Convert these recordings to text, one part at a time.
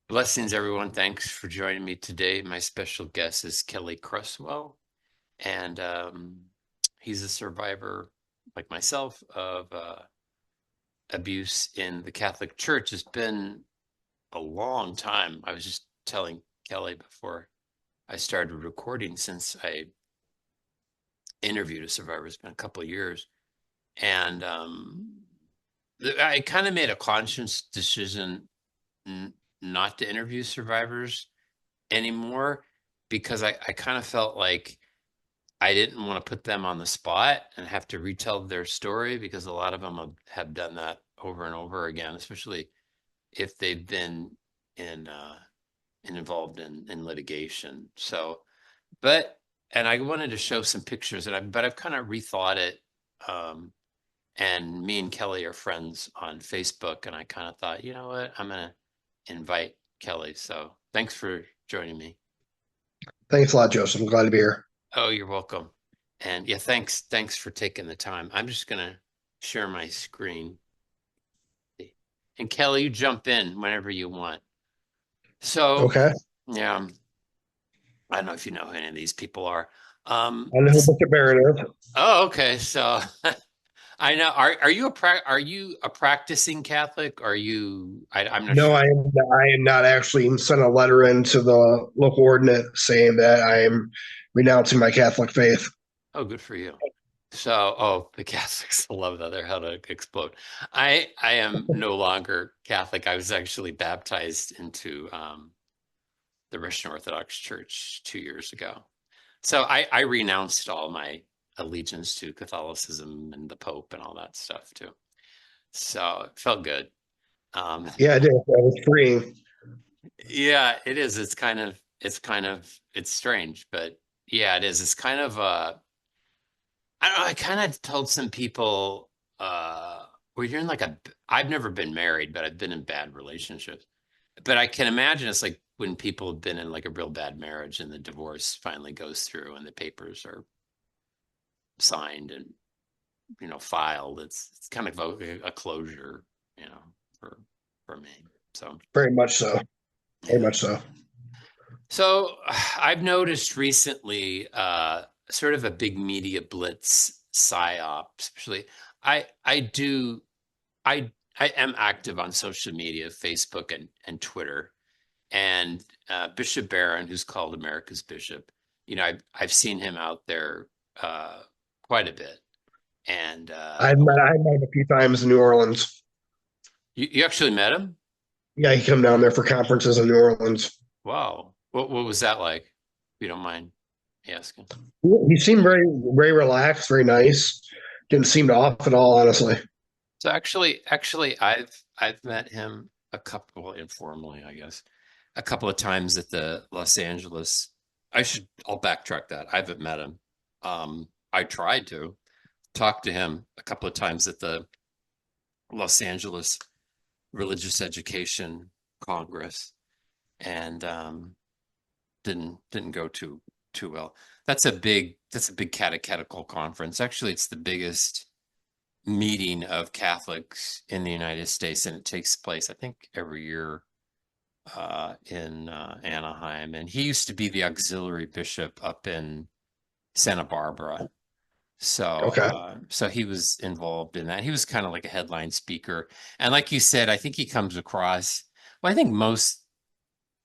Blessings, everyone. Thanks for joining me today. My special guest is Kelly Cresswell, and he's a survivor, like myself, of abuse in the Catholic Church. It's been a long time. I was just telling Kelly before I started recording, since I interviewed a survivor, it's been a couple of years. And I kind of made a conscious decision n not to interview survivors anymore because I kind of felt like I didn't want to put them on the spot and have to retell their story, because a lot of them have done that over and over again, especially if they've been in involved in litigation. So, but and I wanted to show some pictures, but I've kind of rethought it. Um, and me and Kelly are friends on Facebook, and I kind of thought, you know what, I'm gonna invite Kelly. So thanks for joining me. Thanks a lot, Joseph. I'm glad to be here. Oh, you're welcome. And yeah, thanks for taking the time. I'm just gonna share my screen. And Kelly, you jump in whenever you want. So, Okay. yeah, I don't know if you know who any of these people are. Um, I know who Bishop Barron is. oh, okay. So I know. Are you a practicing Catholic? Are you? I'm not No, sure. I am not actually sent a letter into the local ordinance saying that I am renouncing my Catholic faith. Oh, good for you. So, oh, the Catholics love that. They're how to explode. I am no longer Catholic. I was actually baptized into the Russian Orthodox Church 2 years ago. So I renounced all my allegiance to Catholicism and the Pope and all that stuff too. So it felt good. Um, Yeah, I did. That was freeing. yeah, it is. It's strange, but yeah, it is. It's kind of I don't know. I kind of told some people, well, you're in like I've never been married, but I've been in bad relationships. But I can imagine it's like when people have been in like a real bad marriage and the divorce finally goes through and the papers are signed and filed. It's kind of a closure, you know, for for me. So Very much so. Very yeah. much so. So I've noticed recently sort of a big media blitz psyop, especially I do I am active on social media, Facebook and Twitter, and Bishop Barron, who's called America's Bishop. I've seen him out there uh, quite a bit, and I've met him a few times in New Orleans. you actually met him? Yeah, he come down there for conferences in New Orleans. Wow, what was that like? If you don't mind asking. He seemed very relaxed, very nice. Didn't seem to off at all, honestly. So actually, I've met him a couple informally, I guess, a couple of times at the Los Angeles. I'll backtrack that. I haven't met him. I tried to talk to him a couple of times at the Los Angeles Religious Education Congress, and didn't go too well. That's a big catechetical conference. Actually, it's the biggest meeting of Catholics in the United States, and it takes place, I think, every year in Anaheim. And he used to be the auxiliary bishop up in Santa Barbara. So, Okay. so he was involved in that. He was kind of like a headline speaker, and like you said, I think he comes across. Well, I think most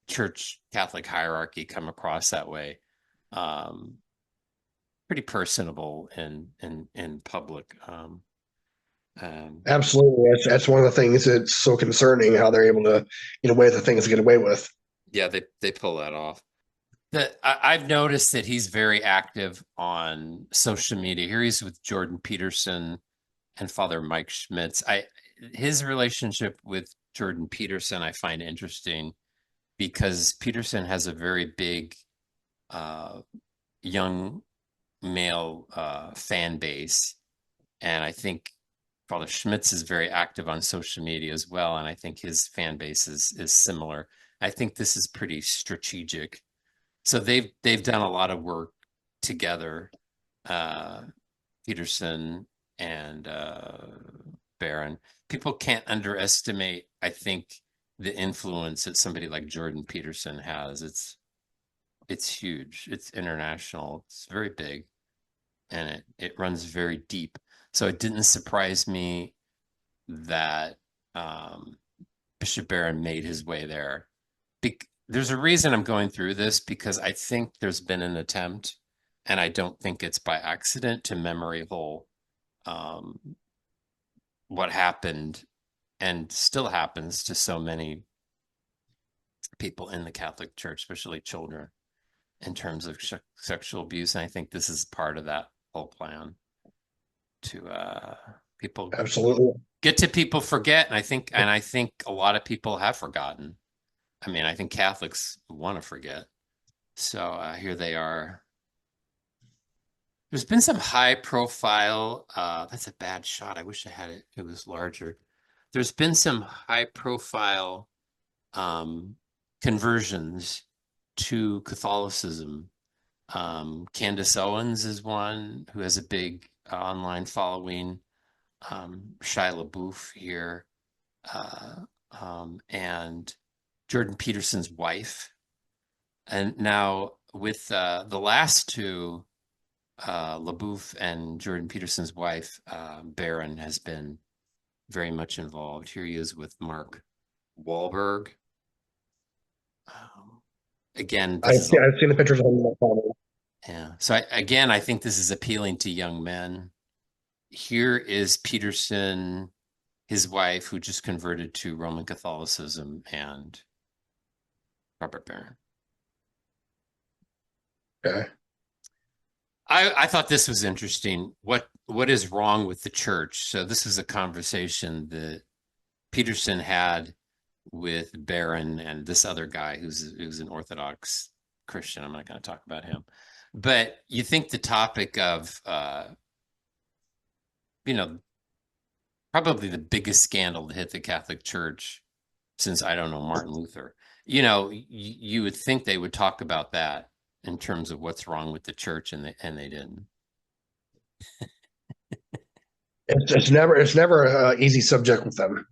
church Catholic hierarchy come across that way. Um, Pretty personable in public. Um, Absolutely. That's one of the things that's so concerning how they're able to get away with the things they get away with. yeah, they pull that off. I've noticed that he's very active on social media. Here he's with Jordan Peterson and Father Mike Schmitz. I His relationship with Jordan Peterson I find interesting, because Peterson has a very big uh, young male fan base, and I think Father Schmitz is very active on social media as well, and I think his fan base is similar. I think this is pretty strategic. So they've done a lot of work together, uh, Peterson and Barron. People can't underestimate, I think, the influence that somebody like Jordan Peterson has, it's huge. It's international. It's very big, and it runs very deep. So it didn't surprise me that um, Bishop Barron made his way there. There's a reason I'm going through this because I think there's been an attempt, and I don't think it's by accident, to memory hole um, what happened and still happens to so many people in the Catholic Church, especially children, in terms of sexual abuse. And I think this is part of that whole plan to people Absolutely. get to people forget. And I think a lot of people have forgotten. I mean, I think Catholics want to forget. So here they are. There's been some high profile, that's a bad shot. I wish I had it, it was larger. There's been some high profile um, conversions to Catholicism. Candace Owens is one who has a big online following. Shia LaBeouf here, uh, and Jordan Peterson's wife. And now with the last two, LaBeouf and Jordan Peterson's wife, Barron, has been very much involved. Here he is with Mark Wahlberg. Um, again, this is I've seen the pictures on my phone. yeah. So I think this is appealing to young men. Here is Peterson, his wife, who just converted to Roman Catholicism, and Robert Barron. Okay. I thought this was interesting. What is wrong with the church? So this is a conversation that Peterson had with Barron and this other guy who's an Orthodox Christian. I'm not going to talk about him, but you think the topic of you know probably the biggest scandal to hit the Catholic Church since I don't know Martin Luther. You would think they would talk about that in terms of what's wrong with the church, and they didn't. It's never an easy subject with them.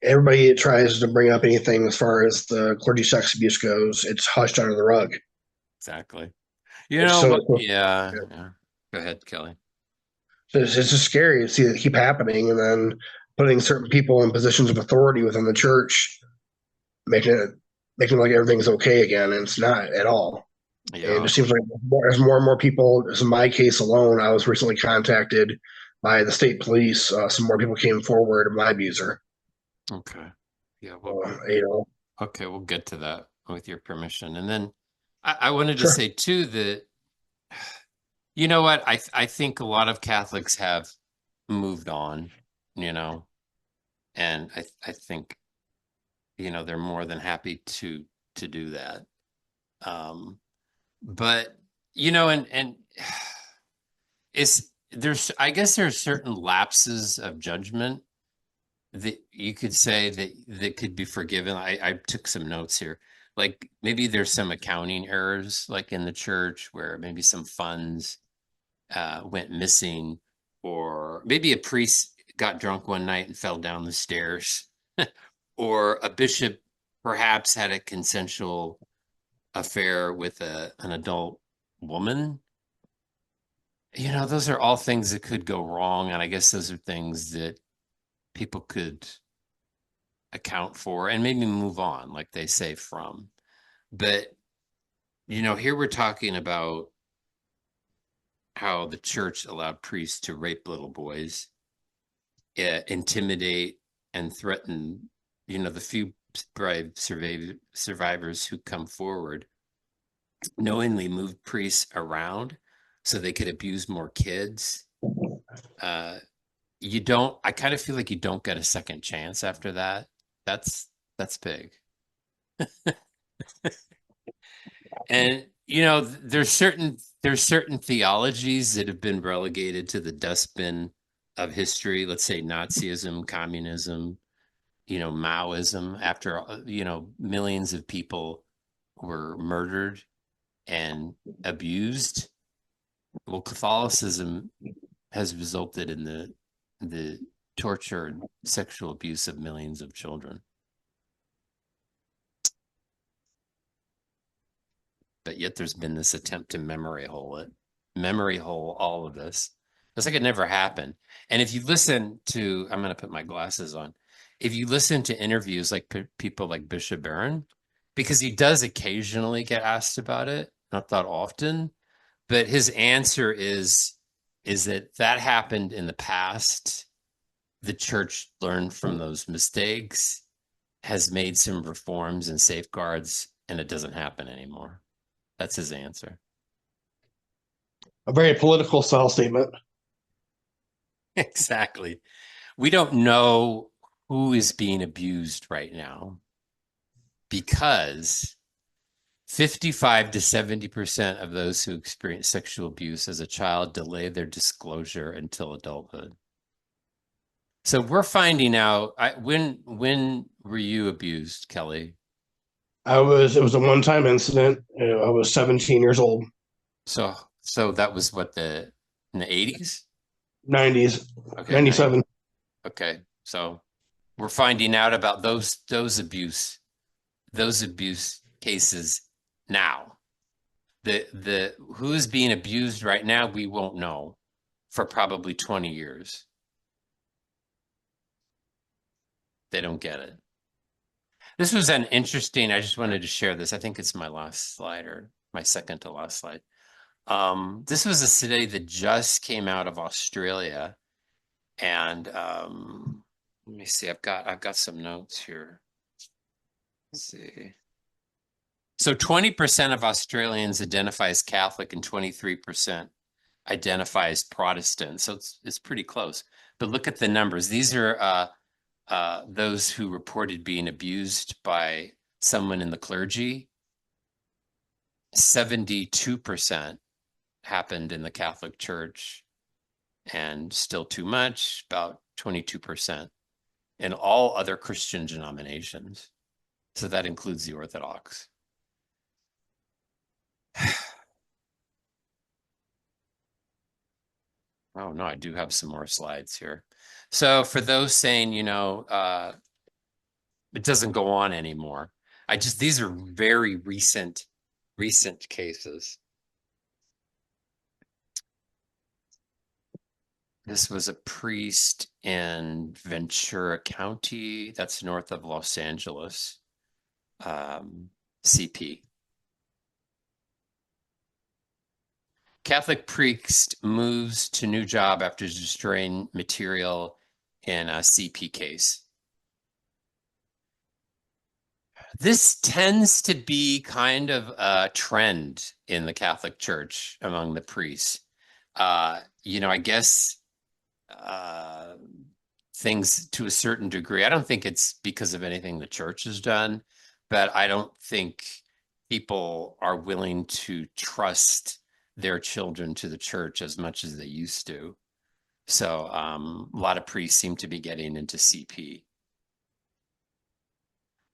Everybody tries to bring up anything as far as the clergy sex abuse goes. It's hushed under the rug. Exactly. You It's know so what? Yeah, yeah. Go ahead, Kelly. it's just scary to see it keep happening, and then putting certain people in positions of authority within the church, making it making like everything's okay again, and it's not at all. And it Yeah. just seems like as more and more people, as in my case alone, I was recently contacted by the state police. Some more people came forward, my abuser. Okay. Yeah. Well. You know, Okay. We'll get to that with your permission, and then I wanted to sure. say too that you know what I think a lot of Catholics have moved on. You know, and I think they're more than happy to do that. Um, but and it's there's I guess there's certain lapses of judgment that you could say that could be forgiven. I took some notes here. Like maybe there's some accounting errors like in the church where maybe some funds went missing, or maybe a priest got drunk one night and fell down the stairs, or a bishop perhaps had a consensual affair with an adult woman. Those are all things that could go wrong, and I guess those are things that people could account for and maybe move on, like they say, from. But here we're talking about how the church allowed priests to rape little boys, intimidate and threaten, the few brave survivors who come forward, knowingly move priests around so they could abuse more kids. Uh, you don't, I kind of feel like you don't get a second chance after that. That's big. And there's certain theologies that have been relegated to the dustbin of history. Let's say Nazism, communism, Maoism. After millions of people were murdered and abused. Well, Catholicism has resulted in the torture and sexual abuse of millions of children. but yet there's been this attempt to memory hole all of this. It's like it never happened. And if you listen to, I'm going to put my glasses on. If you listen to interviews like people like Bishop Barron, because he does occasionally get asked about it, not that often, but his answer is that that happened in the past. The church learned from those mistakes, has made some reforms and safeguards, and it doesn't happen anymore. That's his answer. A very political style statement. Exactly. We don't know who is being abused right now because 55 to 70% of those who experience sexual abuse as a child delay their disclosure until adulthood. So we're finding out when were you abused, Kelly? It was a one-time incident. I was 17 years old, So that was what the in the 80s? 90s, Okay, 90. 97. Okay. So we're finding out about those abuse cases now. The who's being abused right now, we won't know for probably 20 years. They don't get it. This was an interesting, I just wanted to share this. I think it's my last slide or my second to last slide. This was a study that just came out of Australia. And let me see, I've got some notes here. Let's see. So 20% of Australians identify as Catholic and 23% identify as Protestant. So it's pretty close. But look at the numbers. These are those who reported being abused by someone in the clergy. 72% happened in the Catholic Church, and still too much, about 22% in all other Christian denominations. So that includes the Orthodox. Oh, no, I do have some more slides here. So for those saying, it doesn't go on anymore. These are very recent cases. This was a priest in Ventura County, that's north of Los Angeles, CP. Catholic priest moves to new job after destroying material in a CP case. This tends to be kind of a trend in the Catholic Church among the priests. I guess things to a certain degree. I don't think it's because of anything the church has done, but I don't think people are willing to trust their children to the church as much as they used to. So a lot of priests seem to be getting into CP.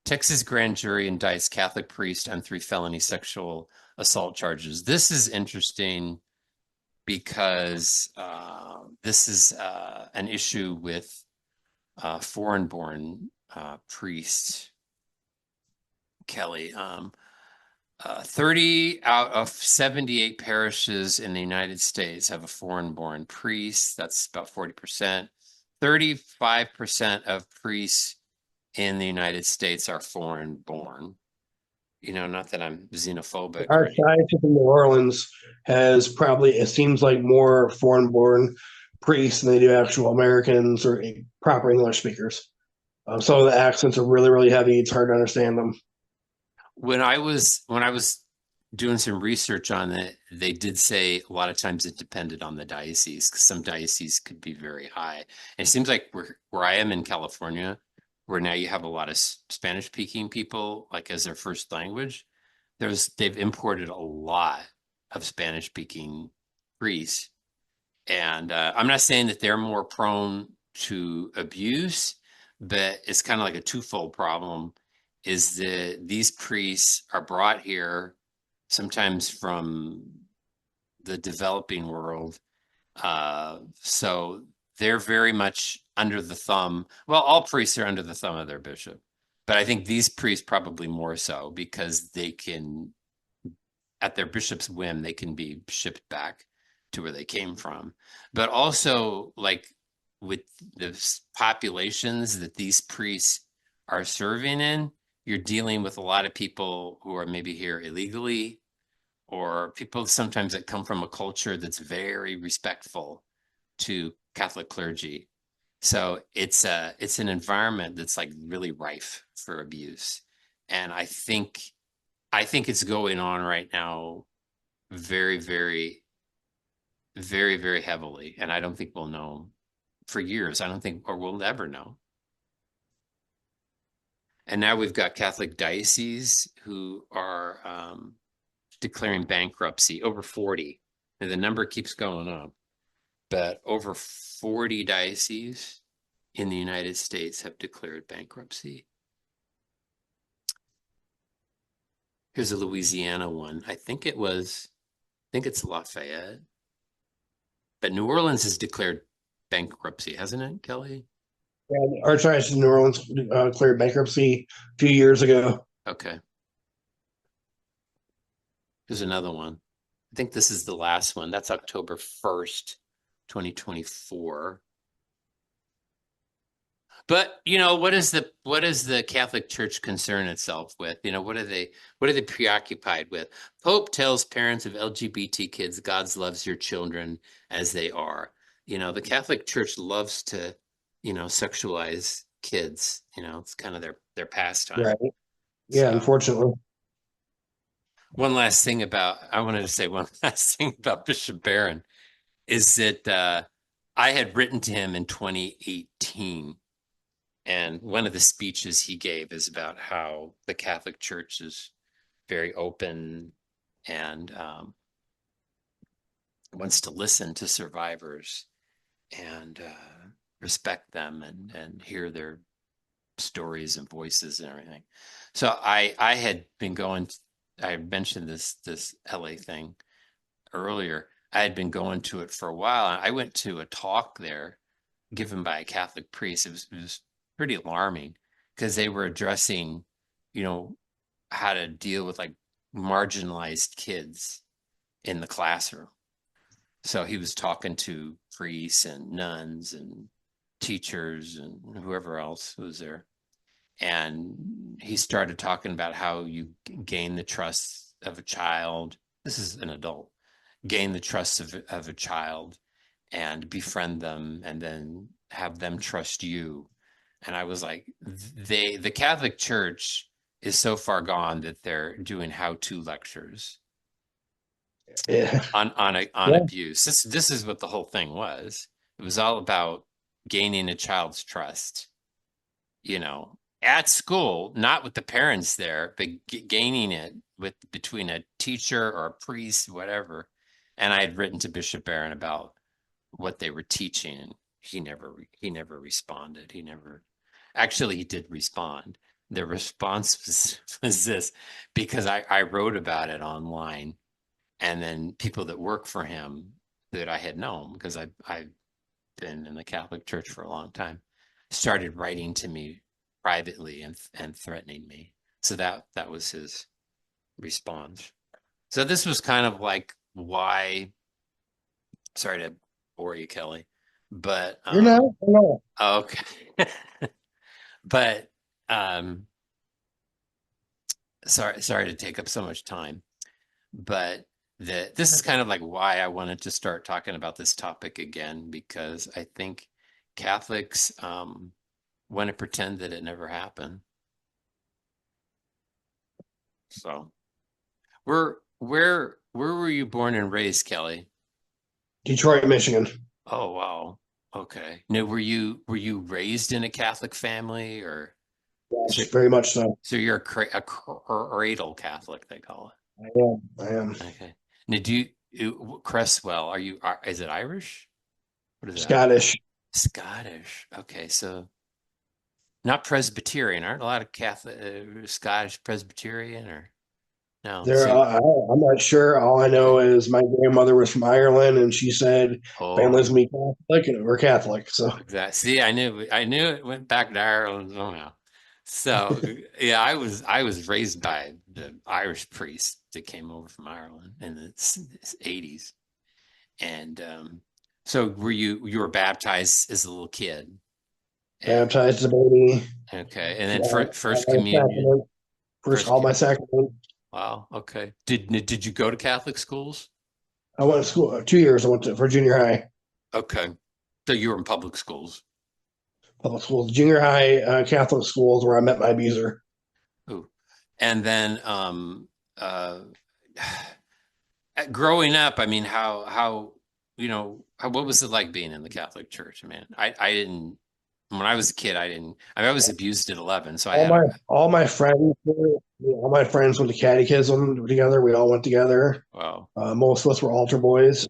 Texas grand jury indicts Catholic priest on 3 felony sexual assault charges. This is interesting because this is an issue with foreign-born priests, Kelly. 30 out of 78 parishes in the United States have a foreign-born priest. That's about 40%. 35% of priests in the United States are foreign-born. Not that I'm xenophobic or anything. Archdiocese of New Orleans has probably, it seems like, more foreign-born priests than they do actual Americans or proper English speakers. Some of the accents are really, really heavy. It's hard to understand them. When I was doing some research on it, they did say a lot of times it depended on the diocese, because some dioceses could be very high. And it seems like where I am in California, where now you have a lot of Spanish speaking people like as their first language, they've imported a lot of Spanish speaking priests. And I'm not saying that they're more prone to abuse, but it's kind of like a twofold problem is that these priests are brought here sometimes from the developing world. So they're very much under the thumb. Well, all priests are under the thumb of their bishop, but I think these priests probably more so because they can at their bishop's whim, they can be shipped back to where they came from. But also, like with the populations that these priests are serving in, you're dealing with a lot of people who are maybe here illegally, or people sometimes that come from a culture that's very respectful to Catholic clergy. So it's an environment that's like really rife for abuse. And I think it's going on right now very, very, very, very heavily. And I don't think we'll know for years. I don't think, or we'll never know. And now we've got Catholic dioceses who are declaring bankruptcy, over 40. And the number keeps going up, but over 40 dioceses in the United States have declared bankruptcy. Here's a Louisiana one. I think it's Lafayette. But New Orleans has declared bankruptcy, hasn't it, Kelly? And Archdiocese of New Orleans cleared bankruptcy a few years ago. Okay. Here's another one. I think this is the last one. That's October 1st, 2024. But what is the Catholic Church concern itself with? What are they preoccupied with? Pope tells parents of LGBT kids God loves your children as they are. The Catholic Church loves to, sexualize kids. It's kind of their pastime. Right. Yeah, So unfortunately. I wanted to say one last thing about Bishop Barron is that I had written to him in 2018. And one of the speeches he gave is about how the Catholic Church is very open and wants to listen to survivors and respect them and hear their stories and voices and everything. So I had been going. I mentioned this LA thing earlier. I had been going to it for a while. I went to a talk there given by a Catholic priest. It was pretty alarming because they were addressing, you know, how to deal with like marginalized kids in the classroom. So he was talking to priests and nuns and teachers and whoever else was there. And he started talking about how you gain the trust of a child. This is an adult. Gain the trust of a child and befriend them and then have them trust you. And I was like, the Catholic Church is so far gone that they're doing how-to lectures Yeah. on Yeah. abuse. This is what the whole thing was. It was all about gaining a child's trust, at school, not with the parents there, but gaining it with between a teacher or a priest, whatever. And I had written to Bishop Barron about what they were teaching, and he never responded. He did respond. The response was this because I wrote about it online, and then people that work for him that I had known because I've been in the Catholic Church for a long time started writing to me privately and threatening me. So that was his response. So this was kind of like why. Sorry to bore you, Kelly, but You're not. No. okay. But sorry to take up so much time, but this is kind of like why I wanted to start talking about this topic again, because I think Catholics want to pretend that it never happened. So where were you born and raised, Kelly? Detroit, Michigan. Oh wow. Okay. Now were you raised in a Catholic family or so, Yes, very much so. so you're a cradle Catholic, they call I am. I am it. Okay. Now Cresswell, is it Irish? What is that? Scottish. Scottish. Okay, so not Presbyterian. Aren't a lot of Catholic Scottish Presbyterian or no? There, So I'm not sure. All I know okay. is my grandmother was from Ireland, and she said Oh, families be Catholic, and we're Catholic. So exactly. See, I knew it went back to Ireland somehow. So yeah, I was raised by the Irish priest that came over from Ireland in the 80s. And so you were baptized as a little kid? And Baptized as a baby, okay, and then all first my communion, sacrament, first first. all my sacrament. Wow. Okay. Did you go to Catholic schools? I went to school 2 years. I went to for junior high, Okay. So you were in public schools. public schools, junior high Catholic schools where I met my abuser. Ooh. And then uh growing up, I mean, how what was it like being in the Catholic Church, man? I didn't when I was a kid, I mean, I was abused at 11, so I All had a my all my friends, all my friends went to catechism together. We all went together. well, Most of us were altar boys.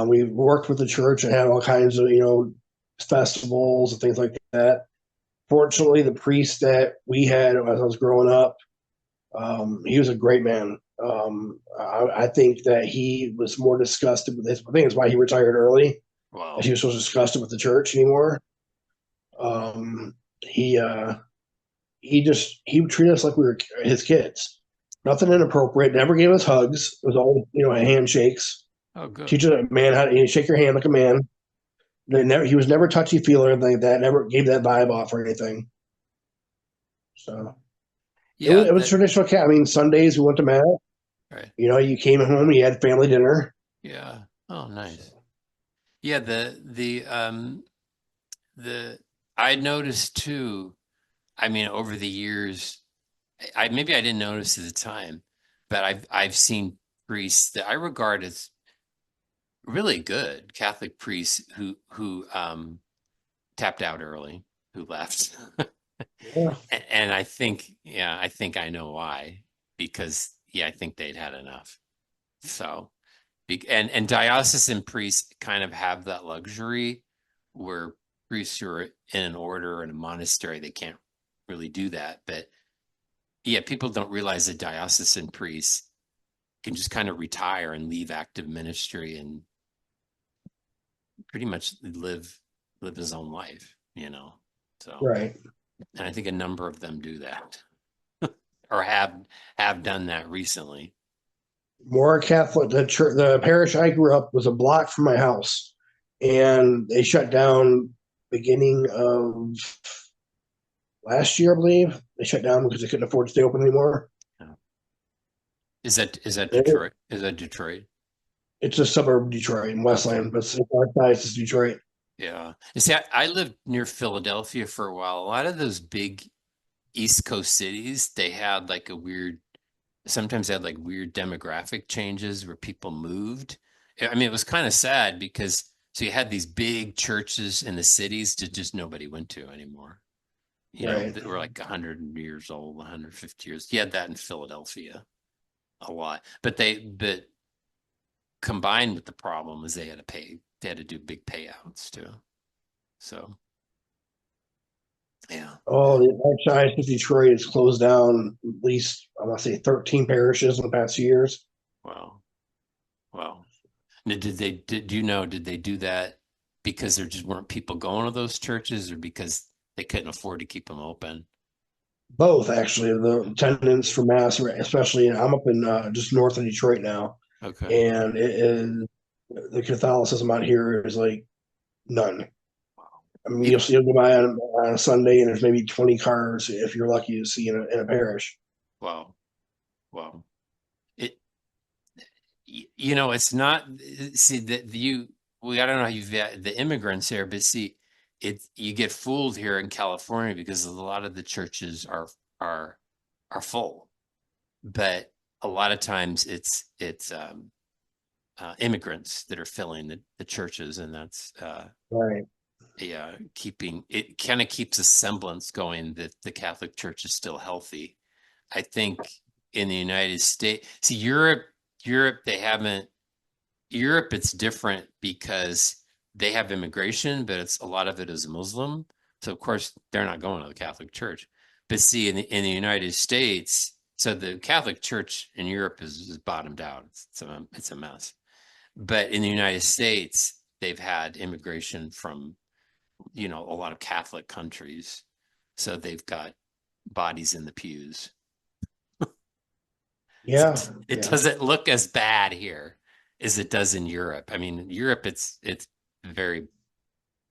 We worked with the church and had all kinds of festivals and things like that. Fortunately, the priest that we had as I was growing up, he was a great man. I think that he was more disgusted with this. I think it's why he retired early, as he well, was so disgusted with the church anymore. Um, he uh, he would treat us like we were his kids. Nothing inappropriate. Never gave us hugs. It was all handshakes. oh, good. Teach a man how to shake your hand like a man. He was never touchy feely or anything like that. Never gave that vibe off or anything. So Yeah, it was that traditional cat. I mean, Sundays we went to mass. right. You came home, you had family dinner. Yeah. Oh, nice. Yeah, the I noticed too, I mean, over the years, I maybe I didn't notice at the time, but I've seen priests that I regard as really good Catholic priests who tapped out early, who left. Yeah, And I think, yeah, I think I know why. Because yeah, I think they'd had enough. So, and diocesan priests kind of have that luxury where priests who are in an order or in a monastery, they can't really do that. But yeah, people don't realize that diocesan priests can just kind of retire and leave active ministry and pretty much live his own life. So, right. and I think a number of them do that or have done that recently. More Catholic. The parish I grew up was a block from my house, and they shut down beginning of last year, I believe. They shut down because they couldn't afford to stay open anymore. Yeah. Is that Detroit? Is that Detroit? It's a suburb of Detroit in Okay. Westland, but it's archdiocese is Detroit. Yeah. You see, I lived near Philadelphia for a while. A lot of those big East Coast cities, they had like sometimes they had like weird demographic changes where people moved. I mean, it was kind of sad because so you had these big churches in the cities that just nobody went to anymore, Right, that were like 100 years old, 150 years. You had that in Philadelphia a lot, but combined with the problem is they had to do big payouts too. So yeah, oh, the Archdiocese of Detroit has closed down at least, I want to say, 13 parishes in the past few years. well, well. Did they do that because there just weren't people going to those churches or because they couldn't afford to keep them open? Both, actually, the attendance for Mass, especially, I'm up in just north of Detroit now, Okay. and it is the Catholicism out here is like none. Wow. I mean, It, you'll go by on a Sunday, and there's maybe 20 cars if you're lucky to see in a parish. wow. Wow. It, it's not, see that I don't know how you've the immigrants here, but see, you get fooled here in California because a lot of the churches are, are full, but a lot of times it's immigrants that are filling the churches, and that's Right, yeah, keeping it kind of keeps a semblance going that the Catholic Church is still healthy. I think in the United States, see Europe, they haven't. Europe, it's different because they have immigration, but it's a lot of it is Muslim. So of course they're not going to the Catholic Church. But see, in the United States, so the Catholic Church in Europe is bottomed out. It's a mess. But in the United States, they've had immigration from a lot of Catholic countries. So they've got bodies in the pews. Yeah, It yeah, doesn't look as bad here as it does in Europe. I mean, Europe, it's very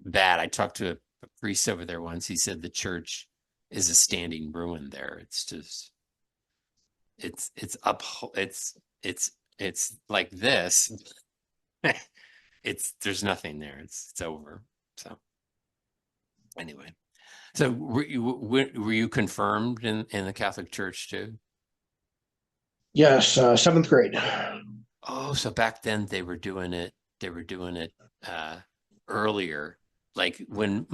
bad. I talked to a priest over there once. He said the church is a standing ruin there. It's just it's up it's like this. It's there's nothing there. It's over. So anyway, so were you confirmed in the Catholic Church too? yes. Seventh grade. Oh, so back then they were doing it uh earlier. Like when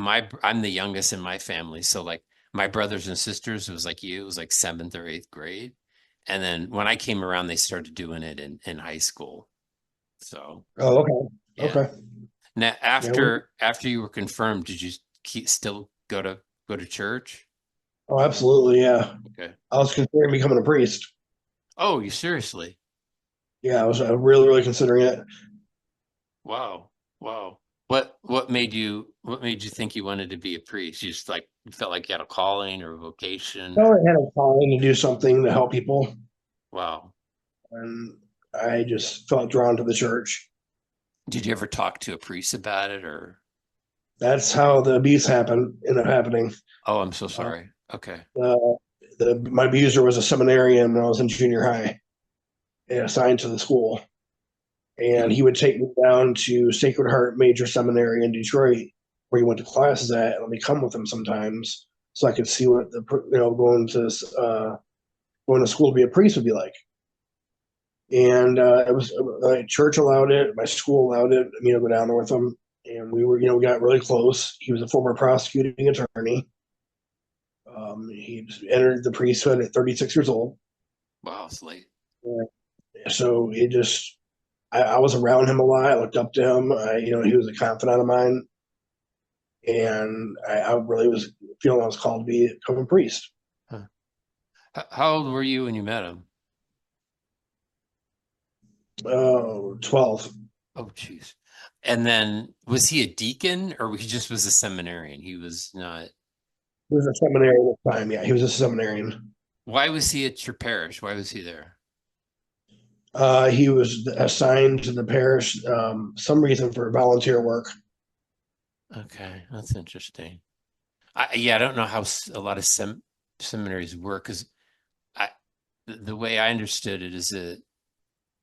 I'm the youngest in my family, so like my brothers and sisters, it was like you, it was like seventh or eighth grade. And then when I came around, they started doing it in high school. So Oh, okay, yeah. okay. Now Yeah. We, after you were confirmed, did you still go to church? oh, absolutely. Yeah. Okay. I was considering becoming a priest. Oh, you seriously? Yeah, I was really, really considering it. Wow. Wow. What made you think you wanted to be a priest? You just like you felt like you had a calling or a vocation I or had a calling to do something to help people, wow. and I just felt drawn to the church. Did you ever talk to a priest about it or That's how the abuse ended up happening. oh, I'm so Uh, sorry. Okay. my abuser was a seminarian when I was in junior high, and assigned to the school, and He he would take me down to Sacred Heart Major Seminary in Detroit, where he went to classes at, and let me come with him sometimes, so I could see what the going to school to be a priest would be like. And it was my church allowed it, my school allowed it. Me to go down there with him, and we got really close. He was a former prosecuting attorney. He entered the priesthood at 36 years old. wow, it's late. So it just, I was around him a lot. I looked up to him. He was a confidant of mine, and I really was feeling I was called to become a priest. Huh. How old were you when you met him? 12. Oh, jeez. And then was he a deacon or he just was a seminarian? He was not. He was a seminarian at the time. Yeah, he was a seminarian. Why was he at your parish? Why was he there? He was assigned to the parish some reason for volunteer work. Okay, that's interesting. Yeah, I don't know how a lot of seminaries work because I the way I understood it is that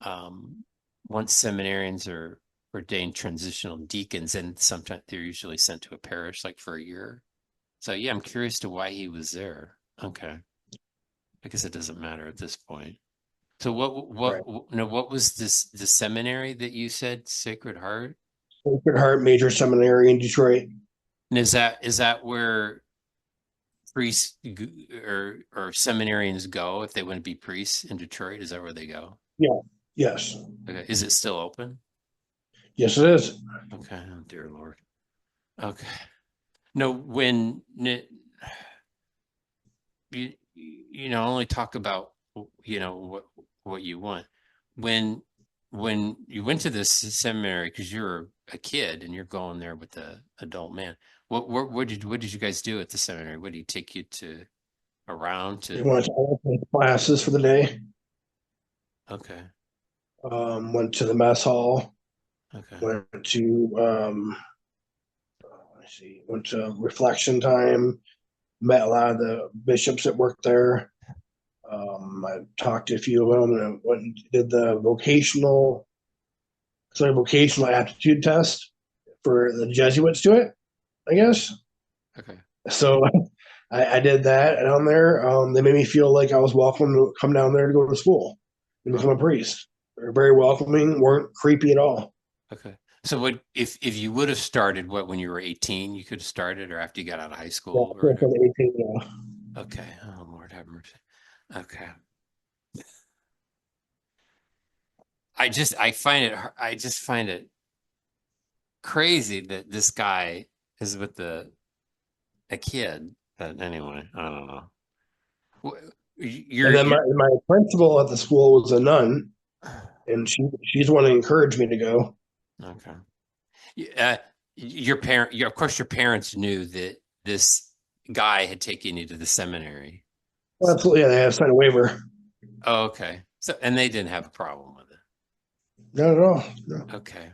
um, once seminarians are ordained transitional deacons, and sometimes they're usually sent to a parish like for a year. So yeah, I'm curious to why he was there. Okay, I guess it doesn't matter at this point. So Right. what was the seminary that you said Sacred Heart? Sacred Heart Major Seminary in Detroit. And is that where priests or seminarians go if they want to be priests in Detroit? Is that where they go? Yeah. Yes. Okay. Is it still open? Yes, it is. Okay. Oh, dear Lord. Okay. No, when you know only talk about what you want when you went to this seminary because you're a kid and you're going there with the adult man. What did you guys do at the seminary? What did he take you to around They to? went to all the classes for the day. Okay. Went to the mess hall. Okay. Went to let's see. Went to reflection time. Met a lot of the bishops that worked there. I talked to a few of them and went and did the vocational aptitude test for the Jesuits to it, I guess. Okay. So I did that down there. They made me feel like I was welcome to come down there to go to school and become a Oh, priest. They're very welcoming, weren't creepy at all. okay. So what if you would have started what when you were 18, you could have started or after you got out of high Yeah, school or from 18, yeah. okay. Oh Lord have mercy. Okay. I just find it crazy that this guy is with the a kid. But anyway, I don't know. And then You're my principal at the school was a nun, and she's the one to encourage me to go. okay. Uh, your parent, of course, your parents knew that this guy had taken you to the seminary. Well, absolutely, yeah, they have signed a waiver. Oh, okay. So, and they didn't have a problem with it. Not at all. No. Okay.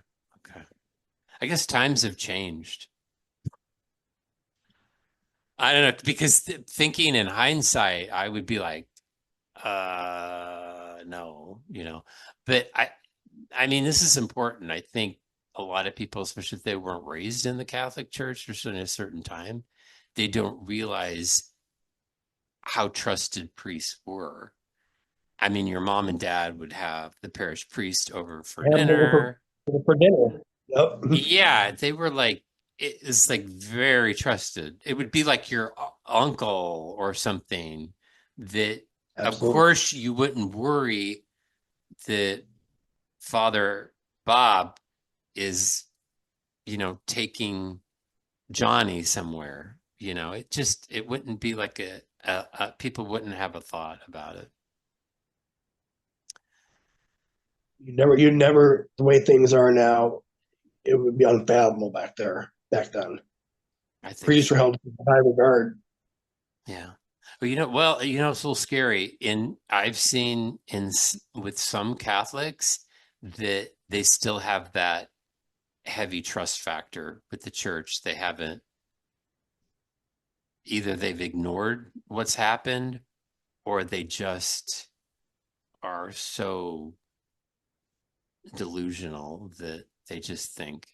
Okay. I guess times have changed. I don't know because thinking in hindsight, I would be like, no, but I mean, this is important. I think a lot of people, especially if they weren't raised in the Catholic Church or in a certain time, they don't realize how trusted priests were. I mean, your mom and dad would have the parish priest over for Have them over dinner. for dinner. Yep. Yeah, they were like, it is like very trusted. It would be like your uncle or something that, of Absolutely. course, you wouldn't worry that Father Bob is, taking Johnny somewhere. It wouldn't be like people wouldn't have a thought about it. You never, the way things are now, it would be unfathomable back then. I think Priests were so. held in high regard. Yeah. It's a little scary. I've seen with some Catholics that they still have that heavy trust factor with the church. They haven't either they've ignored what's happened or they just are so delusional that they just think.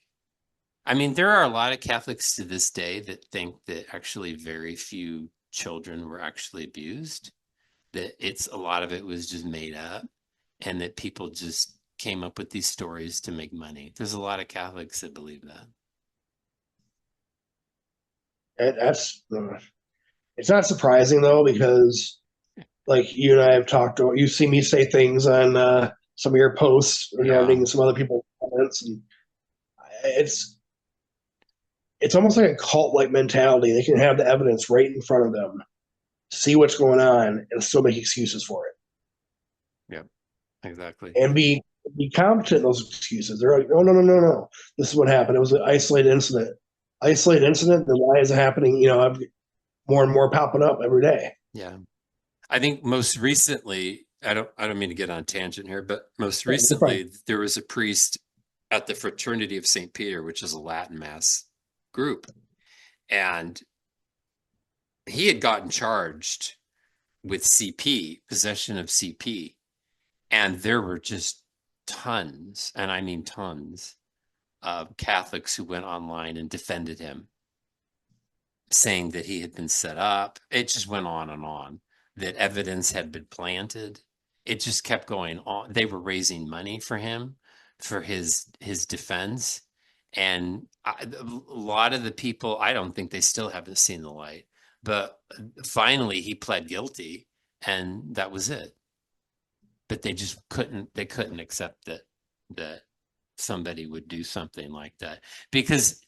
I mean, there are a lot of Catholics to this day that think that actually very few children were actually abused, that it's a lot of it was just made up, and that people just came up with these stories to make money. There's a lot of Catholics that believe that. That's it's not surprising though, because like you and I have talked, or you see me say things on some of your posts Yeah. regarding some other people's comments, and it's it's almost like a cult like mentality. They can have the evidence right in front of them, see what's going on, and still make excuses for it, Yeah, exactly. and be competent in those excuses. They're like, no, no, no, no, no. This is what happened. It was an isolated incident. Isolated incident. Then why is it happening? I've more and more popping up every day. Yeah. I think most recently, I don't mean to get on a tangent here, but most Yeah, you're fine. recently there was a priest at the Fraternity of St. Peter, which is a Latin Mass group, and he had gotten charged with CP, possession of CP, and there were just tons, and I mean tons, of Catholics who went online and defended him, saying that he had been set up. It just went on and on, that evidence had been planted. It just kept going on. They were raising money for him for his defense. And a lot of the people, I don't think they still haven't seen the light. But finally, he pled guilty, and that was it. But they couldn't accept that somebody would do something like that because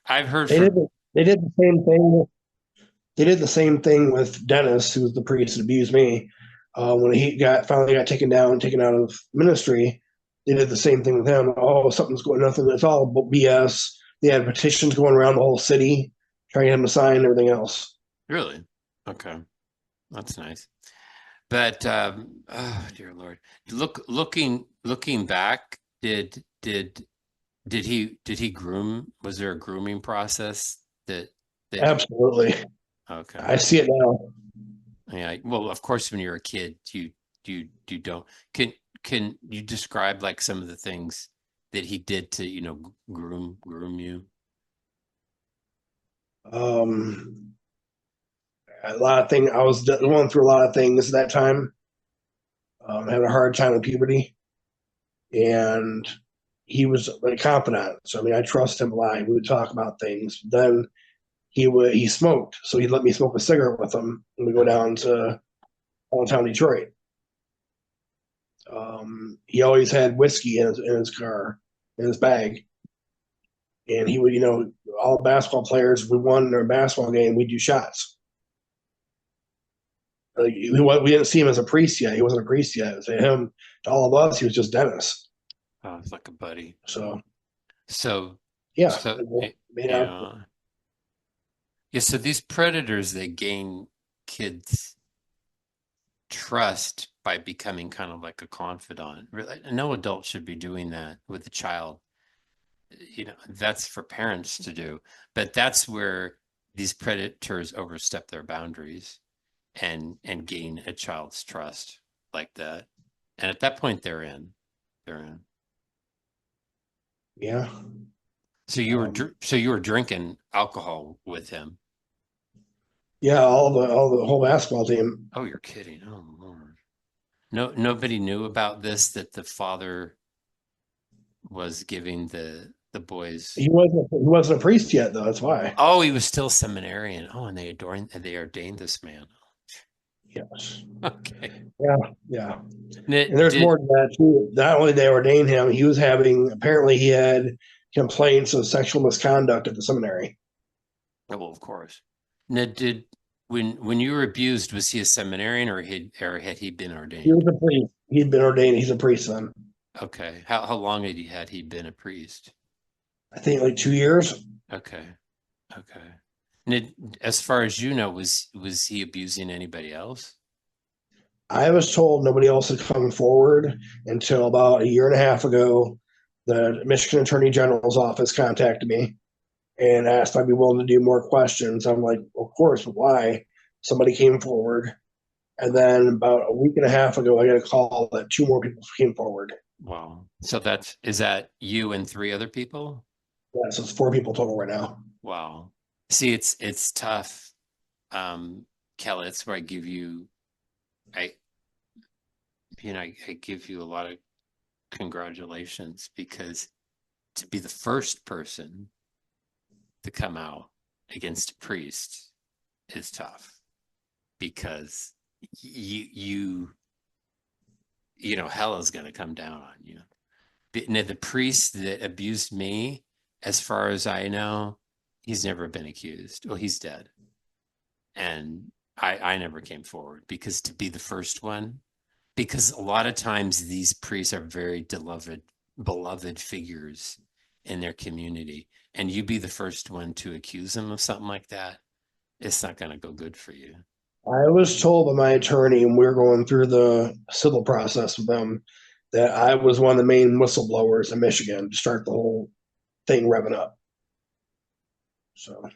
I've heard They did from. they did the same thing. They did the same thing with Dennis, who was the priest that abused me. When he finally got taken out of ministry, they did the same thing with him. Oh, something's going, nothing. It's all BS. They had petitions going around the whole city, trying to get him to sign and everything else. Really? Okay, that's nice. But oh dear Lord, looking back, did he groom? Was there a grooming process that Absolutely, okay? I see it now. Yeah. Well, of course, when you're a kid, you don't. Can you describe like some of the things that he did to groom you? Um, a lot of things. I was going through a lot of things at that time. Having a hard time with puberty, and he was a confidant. So I mean, I trust him a lot. We would talk about things. Then he smoked, so he'd let me smoke a cigarette with him, and we go Oh, down to downtown Detroit. He always had whiskey in his car, in his bag, and he would, all basketball players, we won their basketball game, we do shots. Like we didn't see him as a priest yet. He wasn't a priest yet. To him, to all of us, he was just Dennis. oh, it's like a buddy. So So, yeah, so yeah, yeah, yeah. So these predators, they gain kids' trust by becoming kind of like a confidant. Really, no adult should be doing that with a child. That's for parents to do, but that's where these predators overstep their boundaries and gain a child's trust like that. And at that point, they're in. They're in. Yeah. So you were drinking alcohol with him. Yeah, all the whole basketball team. Oh, you're kidding. Oh, Lord. No, nobody knew about this, that the father was giving the boys. He wasn't a priest yet though. That's why. Oh, he was still seminarian. Oh, and they ordained this man. Yes. Okay. Yeah. Yeah. And Did, there's did more to that too. Not only they ordained him, he was having apparently he had complaints of sexual misconduct at the seminary. oh, well, of course. Now, did when you were abused, was he a seminarian or had he been He was ordained? a priest. He'd been ordained. He's a priest then. Okay. How long had he been a priest? I think like 2 years. Okay. Okay. And as far as you know, was he abusing anybody else? I was told nobody else had come forward until about a year and a half ago. The Michigan Attorney General's office contacted me and asked if I'd be willing to do more questions. I'm like, of course, but why? Somebody came forward. And then about a week and a half ago, I got a call that two more people came forward. Wow. So is that you and three other people? Yeah, so it's four people total right now. Wow. See, it's tough. Kelly, that's where I I give you a lot of congratulations because to be the first person to come out against a priest is tough because hell is going to come down on you. The priest that abused me, as far as I know, he's never been accused. Well, he's dead. And I never came forward because to be the first one, because a lot of times these priests are very beloved figures in their community. And you be the first one to accuse them of something like that, it's not going to go good for you. I was told by my attorney, and we were going through the civil process with them, that I was one of the main whistleblowers in Michigan to start the whole thing revving up. So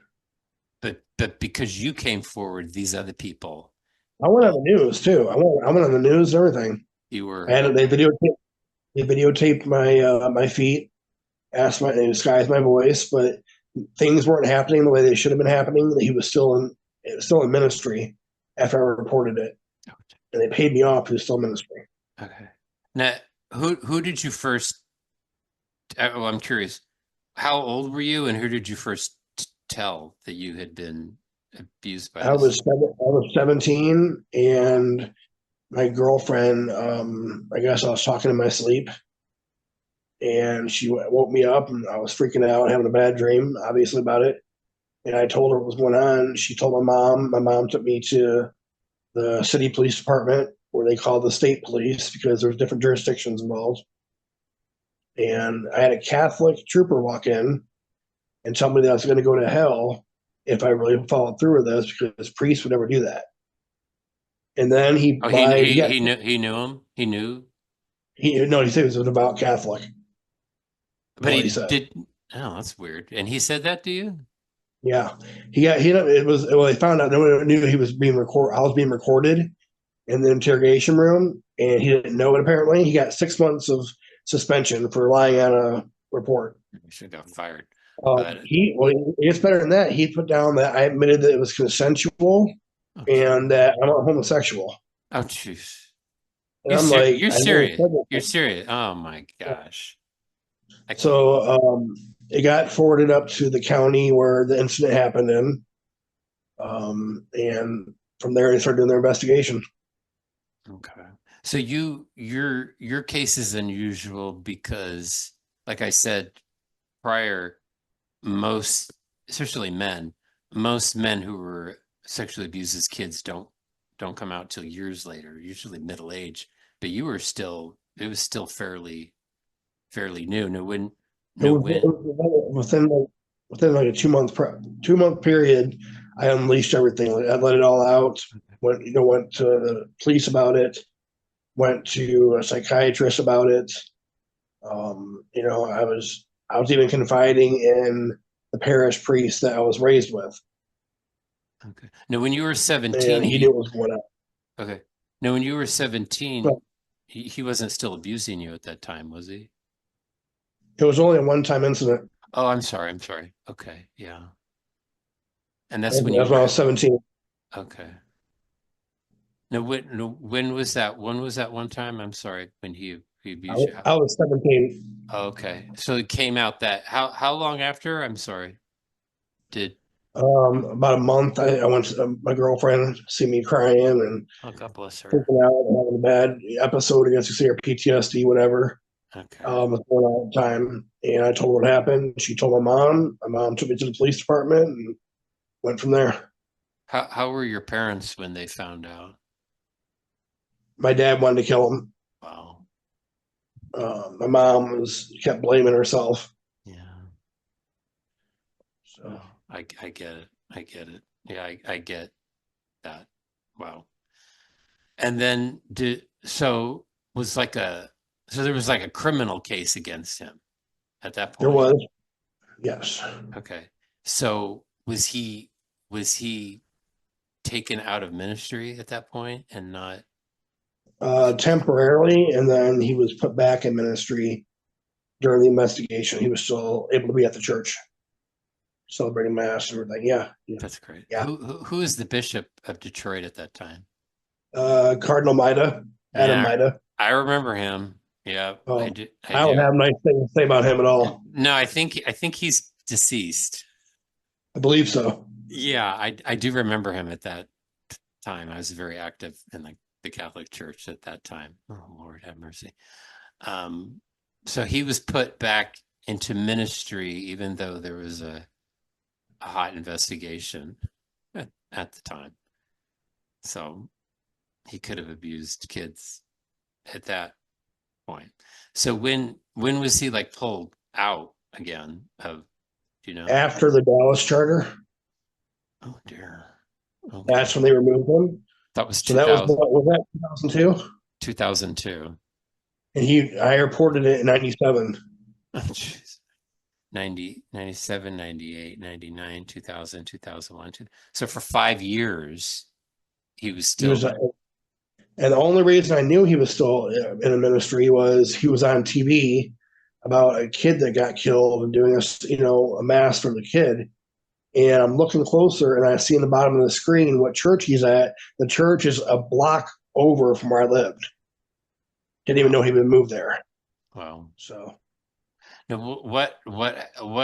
But because you came forward, these other people, I went on well, the news too. I went on the news and everything. you I were had they okay. videotaped my feet, asked they disguised my voice, but things weren't happening the way they should have been happening. He was still in ministry after I reported it, and they paid me off. He was still in ministry. Okay. Now, who did you first? Oh, I'm curious. How old were you, and who did you first tell that you had been abused by this? I was 17, and my girlfriend. I guess I was talking in my sleep, and she woke me up, and I was freaking out, having a bad dream, obviously about it. And I told her what was going on. She told my mom. My mom took me to the city police department, where they called the state police because there's different jurisdictions involved. And I had a Catholic trooper walk in and tell me that I was going to go to hell if I really followed through with this because priests would never do that. And then he Oh, lied. he knew him. He knew, He no, he said he was a devout Catholic. but What he he said. did. Oh, that's weird. And he said that to you? Yeah, he got he. It was well. They found out nobody knew he was being recorded. I was being recorded in the interrogation room, and he didn't know it. Apparently, he got 6 months of suspension for lying on a report. He should have got fired. But It gets better than that. He put down that I admitted that it was consensual oh, and that I'm a homosexual. oh, jeez. And I'm like, You're I never serious. said You're that. serious. Oh my gosh. I can't. So it got forwarded up to the county where the incident happened in, and from there they started doing their investigation. Okay. So your case is unusual because, like I said prior, most, especially men, most men who were sexually abused as kids don't come out till years later, usually middle age. But it was still fairly new. It No was, win. it was within like a 2 month period. I unleashed everything. Like, I let it all out. Went to the police about it, went to a psychiatrist about it. I was even confiding in the parish priest that I was raised with, Okay. Now, when you were 17, and he knew what was going on. okay. Now, when you were 17, But he wasn't still abusing you at that time, was he? it was only a one-time incident. Oh, I'm sorry. I'm sorry. Okay. Yeah. And that's when That's you, when I was 17. okay. Now, when was that? When was that one time? I'm sorry. When he abused you? I was 17. Okay. So it came out that how long after? I'm sorry. Did About a month, I went to my girlfriend see me crying and oh God bless her. freaking out and having a bad episode. I guess you say, or PTSD, whatever. Okay. Was going on at the time, and I told her what happened. She told my mom. My mom took me to the police department and went from there. How were your parents when they found out? My dad wanted to kill him. Wow. My mom was kept blaming herself. Yeah. So Oh, I get it. I get it. Yeah, I get that. Wow. And then was like a so there was like a criminal case against him at that there point. was, yes, Okay. So was he taken out of ministry at that point and not temporarily, and then he was put back in ministry during the investigation. He was still able to be at the church celebrating mass and everything. Yeah, yeah, that's great. yeah. Who is the bishop of Detroit at that time? Cardinal Mida, Adam Yeah, Mida. I remember him. Yeah, I Oh, do. I I don't do. have nice things to say about him at all. No, I think he's deceased. I believe so. Yeah, I do remember him at that time. I was very active in the Catholic Church at that time. Oh, Lord have mercy. Um, so he was put back into ministry, even though there was a hot investigation at the time. So he could have abused kids at that point. So when was he like pulled out again of, do you know? After the Dallas Charter, Oh dear. that's Okay. when they removed him. That was So that was 2000, what was that 2002? 2002. And I reported it in '97. Oh, jeez. 90, 97, 98, 99, 2000, 2001. So for 5 years, he was He still was, there. and the only reason I knew he was still in a ministry was he was on TV about a kid that got killed and doing a mass for the kid. And I'm looking closer, and I see in the bottom of the screen what church he's at. The church is a block over from where I lived. Didn't even know Wow. he would move there. Wow. So Now, what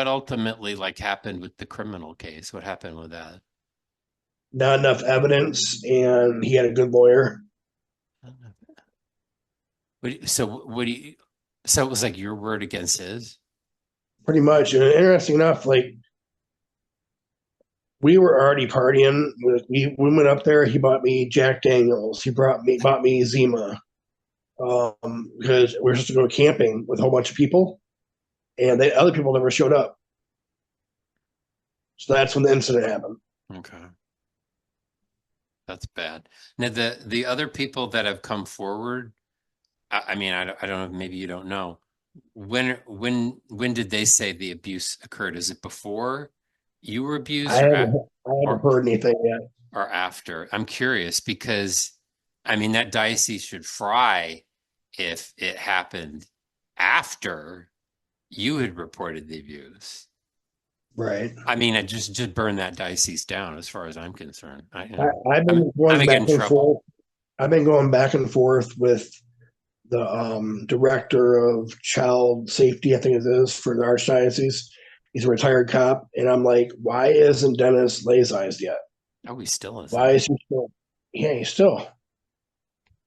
ultimately like happened with the criminal case? What happened with that? not enough evidence, and he had a good lawyer. So what do you, so it was like your word against his? Pretty much. And interesting enough, like we were already partying. We went up there. He bought me Jack Daniels. He bought me Zima because we were supposed to go camping with a whole bunch of people, and other people never showed up. So that's when the incident happened. Okay. That's bad. Now the other people that have come forward, I mean, I don't know, maybe you don't know. When did they say the abuse occurred? Is it before you were abused I haven't or heard anything yet. or after? I'm curious because I mean that diocese should fry if it happened after you had reported the abuse. Right. I mean, I just burn that diocese down as far as I'm concerned. I've I'm been I'm going gonna get back in and trouble. forth. I've been going back and forth with the director of child safety, I think it is, for the archdiocese. He's a retired cop, and I'm like, why isn't Dennis laicized yet? Oh, he still Why isn't. is he still? Yeah, he's still.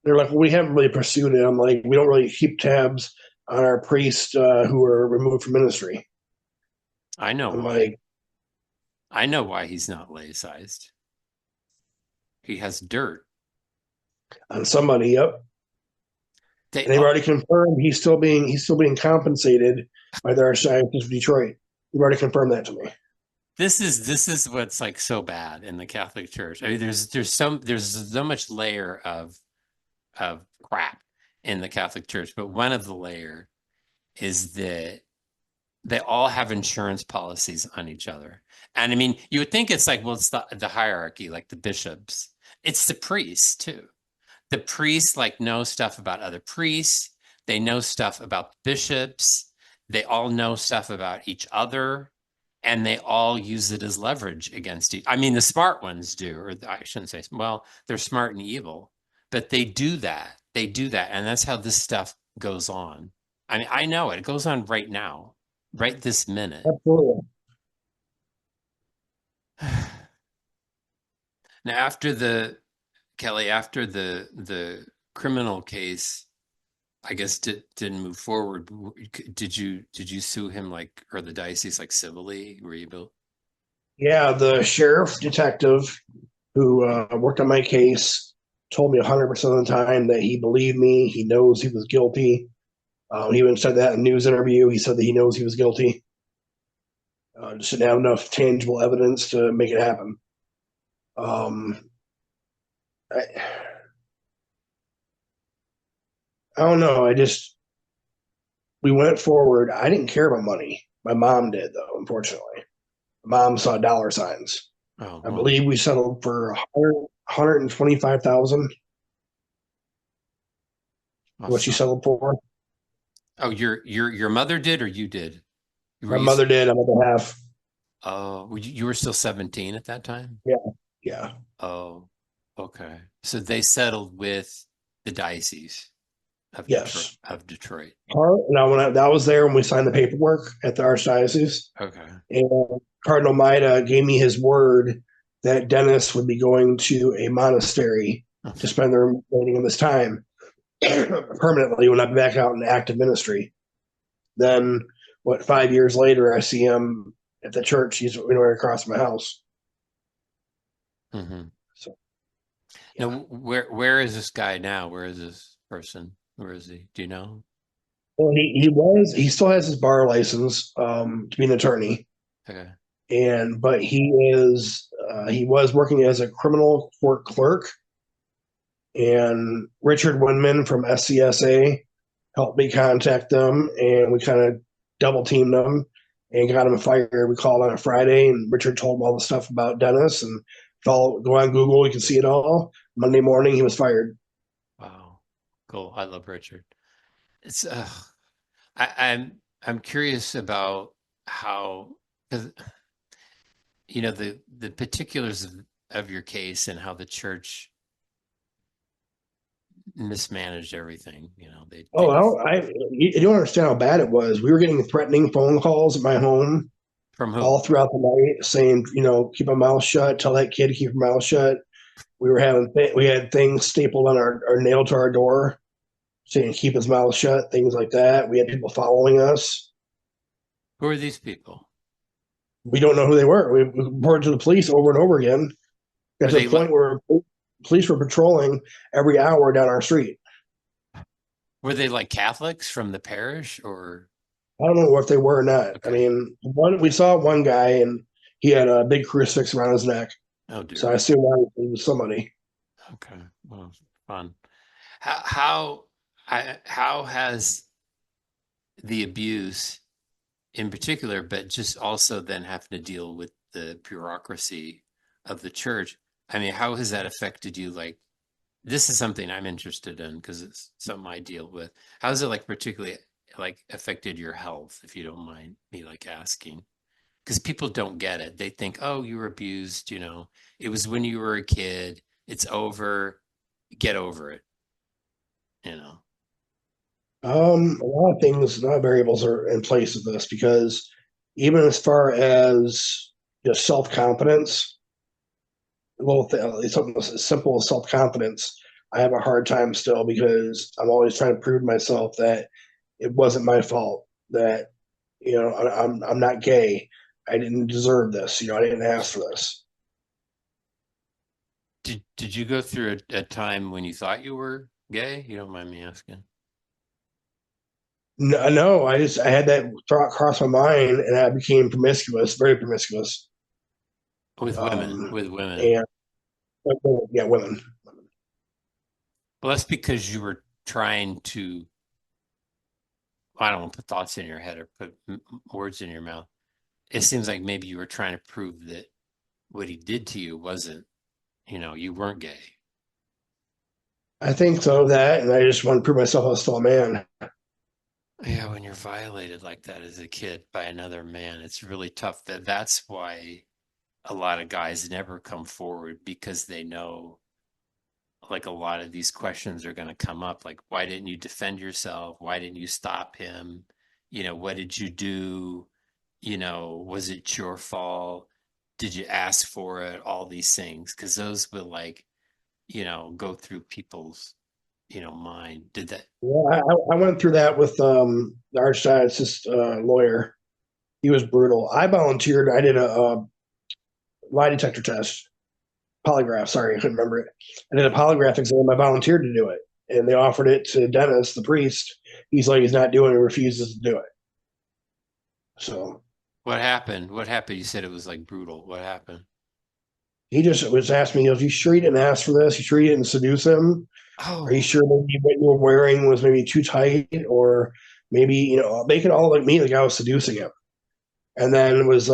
They're like, well, we haven't really pursued it. I'm like, we don't really keep tabs on our priests who are removed from ministry. I know I'm why. like, I know why he's not laicized. He has dirt. on somebody, yep. They And they've already confirmed he's still being compensated by the Archdiocese of Detroit. They've already confirmed that to me. this is what's like so bad in the Catholic Church. I mean, there's so much layer of crap. in the Catholic Church, but one of the layer is that they all have insurance policies on each other. And I mean, you would think it's like, well, it's the hierarchy, like the bishops. It's the priests too. The priests like know stuff about other priests. They know stuff about bishops. They all know stuff about each other, and they all use it as leverage against each. I mean, the smart ones do, or I shouldn't say, well, they're smart and evil, but they do that. They do that, and that's how this stuff goes on. I mean, I know it. It goes on right now, right this minute. Absolutely. Now, after the Kelly, after the criminal case, I guess didn't move forward. Did you sue him like or the diocese like civilly? Were you able? Yeah, the sheriff detective who worked on my case told me 100% of the time that he believed me. He knows he was guilty. He even said that in a news interview. He said that he knows he was guilty. Just didn't have enough tangible evidence to make it happen. Um, I, I don't know. We went forward. I didn't care about money. My mom did, though, unfortunately. Mom saw dollar signs. Oh I well, believe we settled for 125,000. What she awesome. settled for. Oh, your mother did or you did? Were My you? mother did. I'm gonna have. Oh, you were still 17 at that time? Yeah, yeah, Oh, okay. So they settled with the diocese of Detroit yes. of Detroit. Now, that was there when we signed the paperwork at the archdiocese, Okay. and Cardinal Maida gave me his word that Dennis would be going to a monastery to spend the remaining of his time permanently when I'm back out in active ministry. Then, 5 years later, I see him at the church. He's right across my house. Hmm. So, Now, yeah. where is this guy now? Where is this person? Where is he? Do you know? Well, he still has his bar license to be an attorney, Okay. but he was working as a criminal court clerk, and Richard Winman from SCSA helped me contact them, and we kind of double teamed them and got him fired. We called on a Friday, and Richard told him all the stuff about Dennis, and go on Google, you can see it all. Monday morning, he was fired. Wow. Cool. I love Richard. It's I'm curious about how, because the particulars of your case and how the church mismanaged everything. They Oh, def you don't understand how bad it was. We were getting threatening phone calls at my home from all who? throughout the night saying, keep my mouth shut, tell that kid to keep her mouth shut. We had things stapled on our nailed to our door saying keep his mouth shut, things like that. We had people following us. Who are these people? We don't know who they were. We reported to the police over and over again. Got Were to they the point where police were patrolling every hour down our street. were they like Catholics from the parish or I don't know if they were or not. I okay. mean, we saw one guy and he had a big crucifix around his neck. Oh So I dear. assume it was somebody. Okay. Well, fun. How has the abuse in particular, but just also then having to deal with the bureaucracy of the church. I mean, how has that affected you? Like, this is something I'm interested in because it's something I deal with. How has it like particularly like affected your health, if you don't mind me like asking? Because people don't get it. They think, oh, you were abused, it was when you were a kid, it's over, get over it, you know. A lot of things, a lot of variables are in place of this because even as far as just self confidence, something as simple as self confidence, I have a hard time still because I'm always trying to prove to myself that it wasn't my fault. That I'm not gay. I didn't deserve this. I didn't ask for this. Did you go through a time when you thought you were gay? You don't mind me asking? No, no, I had that thought cross my mind, and I became promiscuous, very promiscuous. With women, Um, with women. and yeah, women. Well, that's because you were trying to, I don't want to put thoughts in your head or put words in your mouth. It seems like maybe you were trying to prove that what he did to you wasn't, you weren't gay. I think so that, and I just want to prove myself I was still a man. Yeah, when you're violated like that as a kid by another man, it's really tough. That's why a lot of guys never come forward because they know like a lot of these questions are going to come up like why didn't you defend yourself? Why didn't you stop him? What did you do? Was it your fault? Did you ask for it? All these things because those will like, go through people's, mind. Did that? Yeah, I went through that with the archdiocese lawyer. He was brutal. I volunteered. I did a lie detector test, polygraph. Sorry, I couldn't remember it. I did a polygraph exam. I volunteered to do it, and they offered it to Dennis, the priest. He's like, he's not doing it. Refuses to do it. So What happened? What happened? You said it was like brutal. What happened? he just was asking me, "Are you sure you didn't ask for this? You sure you didn't seduce him? Are you Oh, sure maybe what you were wearing was maybe too tight, or maybe make it all like me, like I was seducing him?" And then was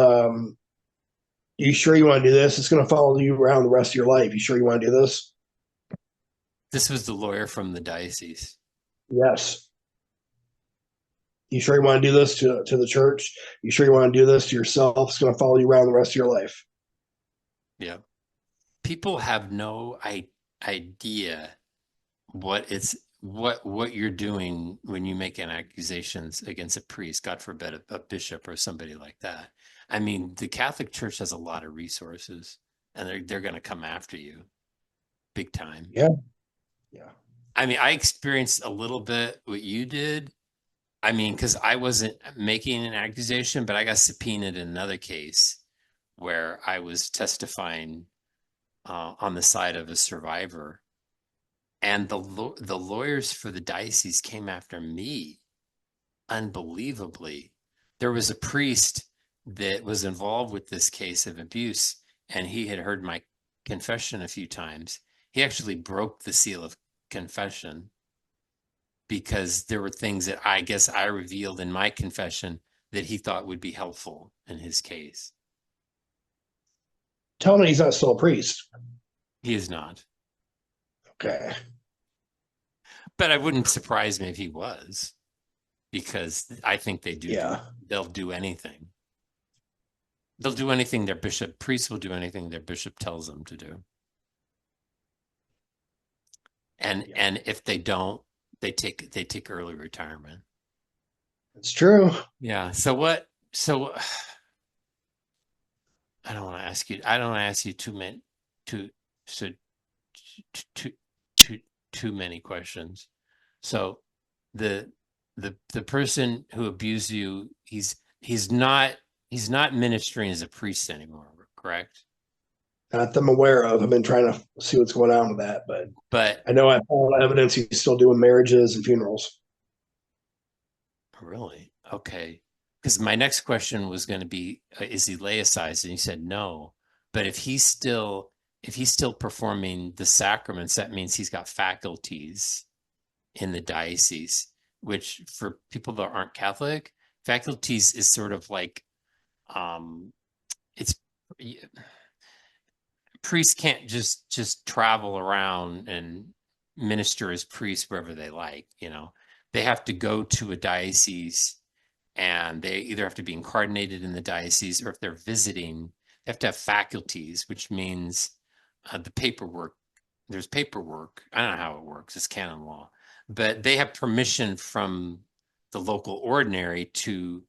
you sure you want to do this? It's going to follow you around the rest of your life. You sure you want to do this? this was the lawyer from the diocese. Yes. You sure you want to do this to the church? You sure you want to do this to yourself? It's going to follow you around the rest of your life. Yeah. People have no idea what you're doing when you make an accusations against a priest, God forbid a bishop or somebody like that. I mean, the Catholic Church has a lot of resources and they're going to come after you big time. Yeah. Yeah. I mean, I experienced a little bit what you did. I mean, because I wasn't making an accusation, but I got subpoenaed in another case where I was testifying on the side of a survivor, and the lawyers for the diocese came after me unbelievably. There was a priest that was involved with this case of abuse, and he had heard my confession a few times. He actually broke the seal of confession because there were things that I guess I revealed in my confession that he thought would be helpful in his case. Tell me he's not still a priest. He is not. Okay. But I wouldn't surprise me if he was, because I think Yeah. they'll do anything. They'll do anything their bishop, priests will do anything their bishop tells them to do. And Yeah. and if they don't, they take early retirement. It's true. Yeah. So I don't want to ask you too so too too too many questions. So the the person who abused you, he's not ministering as a priest anymore, correct? Not that I'm aware of. I've been trying to see what's going on with that, but But I know I found evidence he's still doing marriages and funerals. really, okay. Because my next question was going to be, is he laicized? And you said no. But if he's still performing the sacraments, that means he's got faculties in the diocese, which for people that aren't Catholic, faculties is sort of like um it's priests can't just travel around and minister as priests wherever they like, they have to go to a diocese and they either have to be incarnated in the diocese or if they're visiting they have to have faculties, which means the paperwork there's paperwork. I don't know how it works, it's canon law, but they have permission from the local ordinary to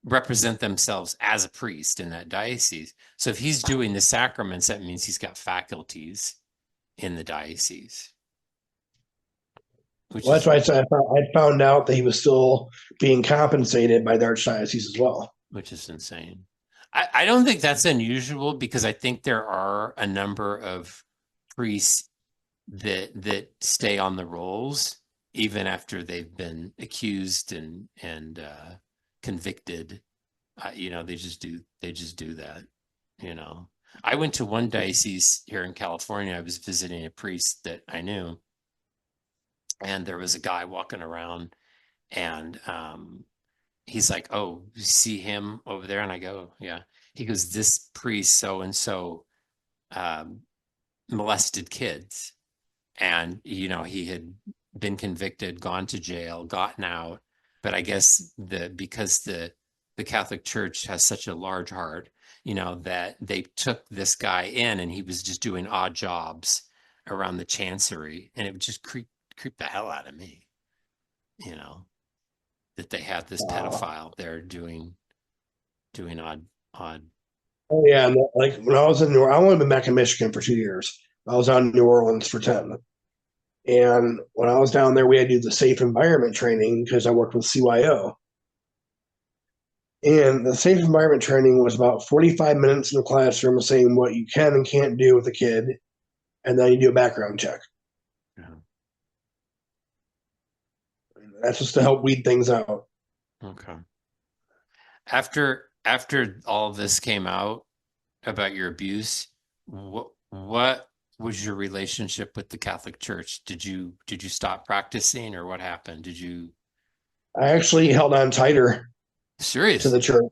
represent themselves as a priest in that diocese. So if he's doing the sacraments, that means he's got faculties in the diocese, which Well, that's is why I found out that he was still being compensated by the archdiocese as well. insane. I don't think that's unusual because I think there are a number of priests that stay on the rolls even after they've been accused and convicted. They just do that. You know, I went to one diocese here in California. I was visiting a priest that I knew, and there was a guy walking around, and he's like, "Oh, you see him over there?" And I go, "Yeah." He goes, "This priest so and so um, molested kids." And he had been convicted, gone to jail, gotten out, but I guess because the Catholic Church has such a large heart, that they took this guy in, and he was just doing odd jobs around the chancery, and it would just creep the hell out of me, you know that they had this Uh, pedophile there doing odd. oh yeah, and like when I was in New, I only been back in Michigan for 2 years. I was out in New Orleans for 10. And when I was down there, we had to do the safe environment training because I worked with CYO. And the safe environment training was about 45 minutes in the classroom saying what you can and can't do with a kid, and then you do a background check. Yeah. That's just to help weed things out. Okay. After all this came out about your abuse, what was your relationship with the Catholic Church? Did you stop practicing, or what happened? Did you I actually held on tighter to the seriously? church.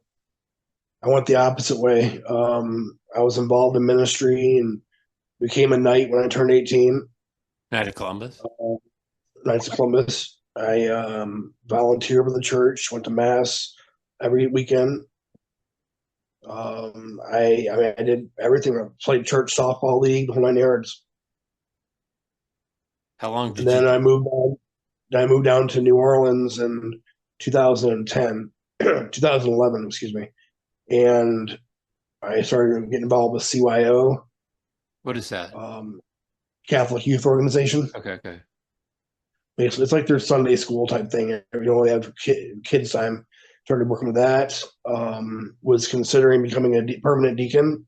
I went the opposite way. I was involved in ministry and became a knight when I turned 18. Knight of Columbus? Knights of Columbus. I volunteered with the church, went to mass every weekend. I mean, I did everything. I played church softball league, the whole 9 yards. How long And did you then do? I moved down to New Orleans in 2010, 2011, excuse me. And I started getting involved with CYO, What is that? um, Catholic Youth Organization. Okay, okay. Basically, it's like their Sunday school type thing. They have kids time. Started working with that. Was considering becoming a permanent deacon.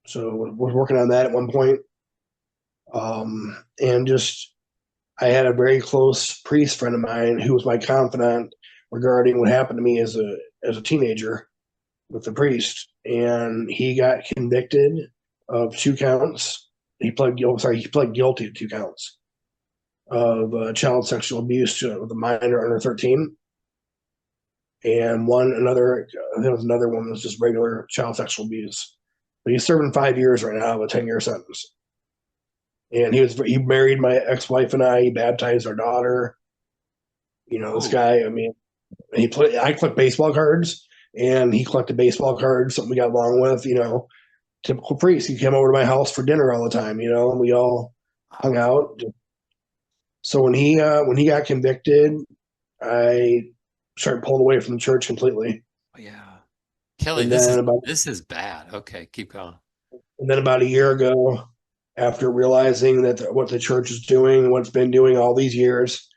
So was working on that at one point. And just I had a very close priest friend of mine who was my confidant regarding what happened to me as a teenager with the priest, and he got convicted of 2 counts. He pled guilty to 2 counts of child sexual abuse with a minor under 13, and there was another one that was just regular child sexual abuse. But he's serving 5 years right now, with a 10-year sentence. And he married my ex-wife and I. He baptized our daughter. This Oh, guy. I mean, I collect baseball cards, and he collected baseball cards. Something we got along with. Typical priest. He came over to my house for dinner all the time. And we all hung oh, out. So when he got convicted, I started pulling away from the church completely. yeah. Kelly, And this then is about this is bad. Okay, keep going. and then about a year ago, after realizing that what the church is doing, what it's been doing all these years,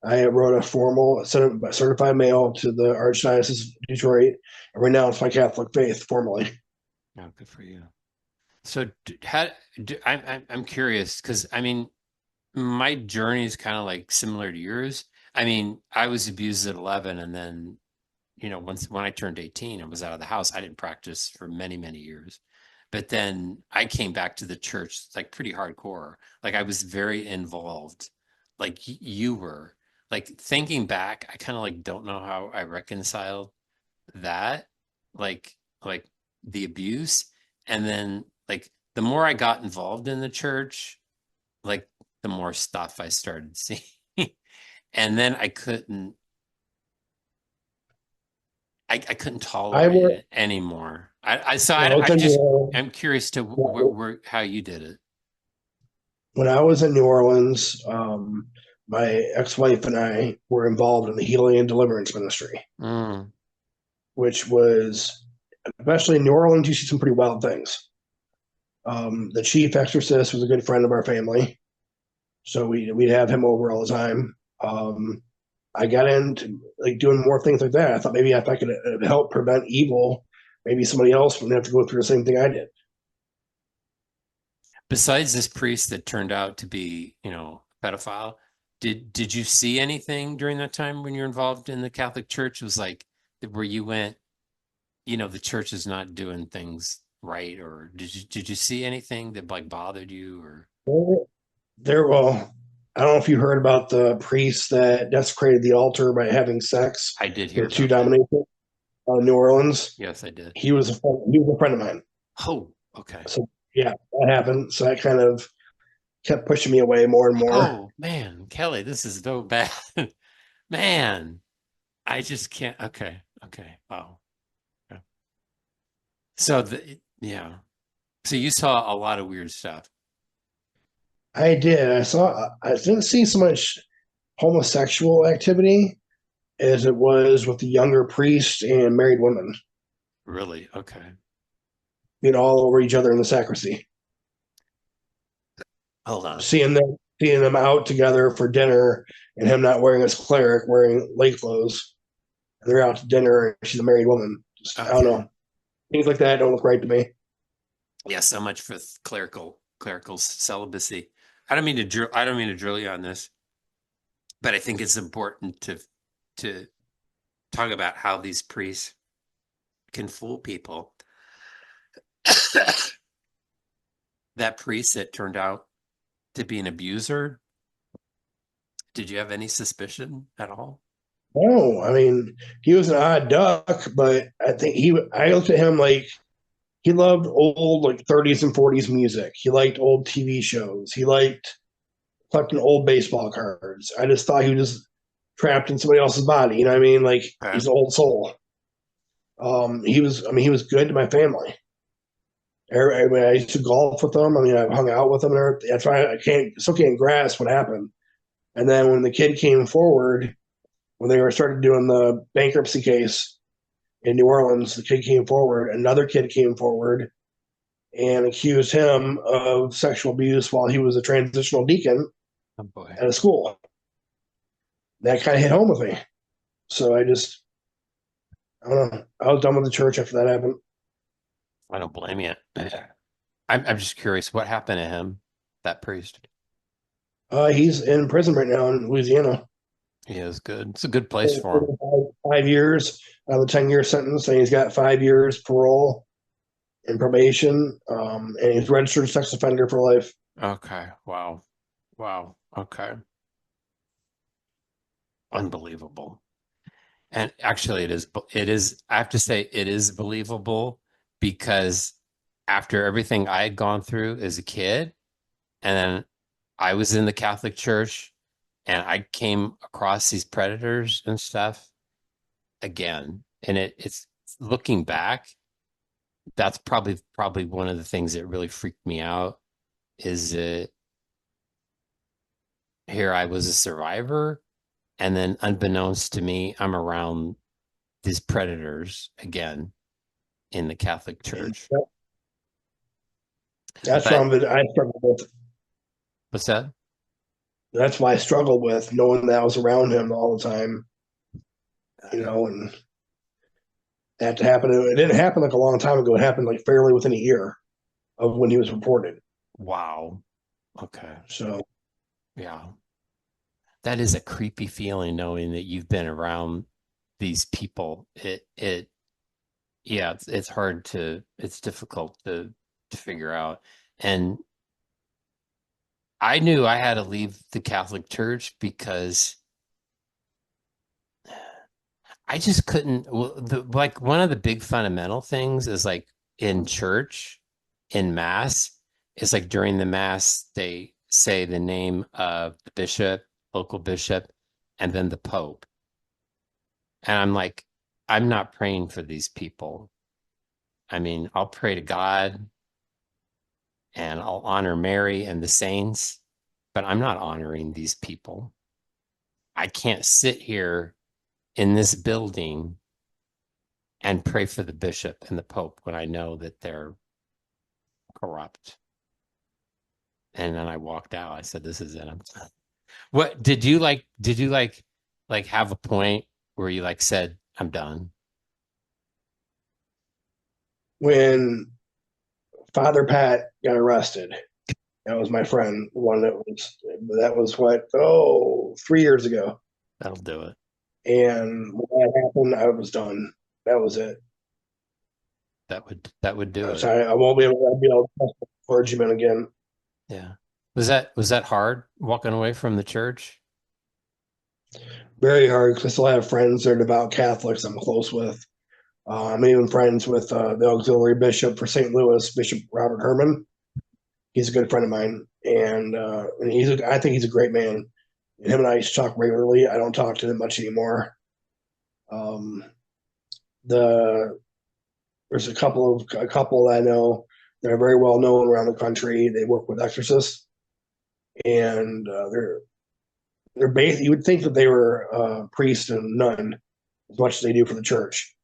I wrote a formal certified mail to the Archdiocese of Detroit and renounced my Catholic faith formally. Oh, good for you. So, how I'm curious because I mean, my journey is kind of like similar to yours. I mean, I was abused at 11, and then, once when I turned 18 and was out of the house, I didn't practice for many, many years. But then I came back to the church like pretty hardcore. Like I was very involved, like you were. Like thinking back, I kind of like don't know how I reconciled that, like the abuse, and then like the more I got involved in the church, like the more stuff I started seeing. And then I couldn't I tolerate were it anymore. So when I was in New Orleans, I'm curious to where how you did it. when I was in New Orleans, my ex-wife and I were involved in the healing and deliverance ministry, Mm. which was, especially in New Orleans, you see some pretty wild things. The chief exorcist was a good friend of our family, so we'd have him over all the time. I got into like doing more things like that. I thought maybe if I could help prevent evil, maybe somebody else wouldn't have to go through the same thing I did. Besides this priest that turned out to be, a pedophile, did you see anything during that time when you're involved in the Catholic Church? It was like where you went, the church is not doing things right, or did you see anything that like bothered you or There, well, I don't know if you heard about the priest that desecrated the altar by having sex I did hear with two about that. dominations in New Orleans. Yes, I did. He was a friend of mine. Oh, okay. So yeah, that happened. So that kind of kept pushing me away more and more. Oh man, Kelly, this is so bad. Man, I just can't. Okay, okay. Wow. Okay. So yeah. So you saw a lot of weird stuff. I did. I didn't see so much homosexual activity as it was with the younger priests and married women Really? Okay. being all over each other in the sacristy. Hold on. Seeing them out together for dinner and him not wearing his cleric, wearing lay clothes. And they're out to dinner and she's a married woman. Just, I don't Okay. know. Things like that don't look right to me. Yeah, so much for clerical celibacy. I don't mean to drill you on this, but I think it's important to talk about how these priests can fool people. That priest that turned out to be an abuser, did you have any suspicion at all? No, I mean, he was an odd duck, but I looked at him like he loved old like 30s and 40s music. He liked old TV shows. He liked collecting old baseball cards. I just thought he was just trapped in somebody else's body. You know what I mean? Like Okay. he's an old soul. He was good to my family. I used to golf with them. I mean, I hung out with them. And that's why still can't grasp what happened. And then when the kid came forward, when they were started doing the bankruptcy case in New Orleans, the kid came forward. Another kid came forward and accused him of sexual abuse while he was a transitional deacon Oh boy. at a school. That kind of hit home with me. So I don't know. I was done with the church after that happened. I don't blame you. I'm just curious what happened to him, that priest. He's in prison right now in Louisiana. He is good. It's a good place for him. 5 years out of a 10-year sentence, and he's got 5 years parole and probation, and he's registered sex offender for life. Okay. Wow. Wow. Okay. Unbelievable. And actually I have to say it is believable because after everything I had gone through as a kid, and then I was in the Catholic Church and I came across these predators and stuff again. And it's looking back, that's probably one of the things that really freaked me out is that here I was a survivor, and then unbeknownst to me, I'm around these predators again in the Catholic And Church. that's But something that I struggle with. what's that? That's why I struggled with knowing that I was around him all the time, and that to happen. It didn't happen like a long time ago. It happened like fairly within a year of when he was reported. Wow. Okay. So Yeah. That is a creepy feeling knowing that you've been around these people. Yeah, it's hard it's difficult to figure out. And I knew I had to leave the Catholic Church because I just couldn't. Well, like one of the big fundamental things is like in church, in mass, is like during the mass they say the name of the bishop, local bishop, and then the pope. And I'm like, I'm not praying for these people. I mean, I'll pray to God and I'll honor Mary and the saints, but I'm not honoring these people. I can't sit here in this building and pray for the bishop and the pope when I know that they're corrupt. And then I walked out. I said, "This is it. I'm done." What did you like? Did you like have a point where you like said, "I'm done"? when Father Pat got arrested, that was my friend, the one that was what 3 years ago. That'll do it. And when that happened, I was done. That was it. That would do it. So I won't be able to trust the clergyman again. Yeah. Was that hard walking away from the church? Very hard because I still have friends that are devout Catholics I'm close with. I'm even friends with the auxiliary bishop for St. Louis, Bishop Robert Herman. He's a good friend of mine, and I think he's a great man. And him and I used to talk regularly. I don't talk to him much anymore. Um, the There's a couple that I know that are very well known around the country. They work with exorcists, and they're based. You would think that they were priest and nun as much as they do for the church.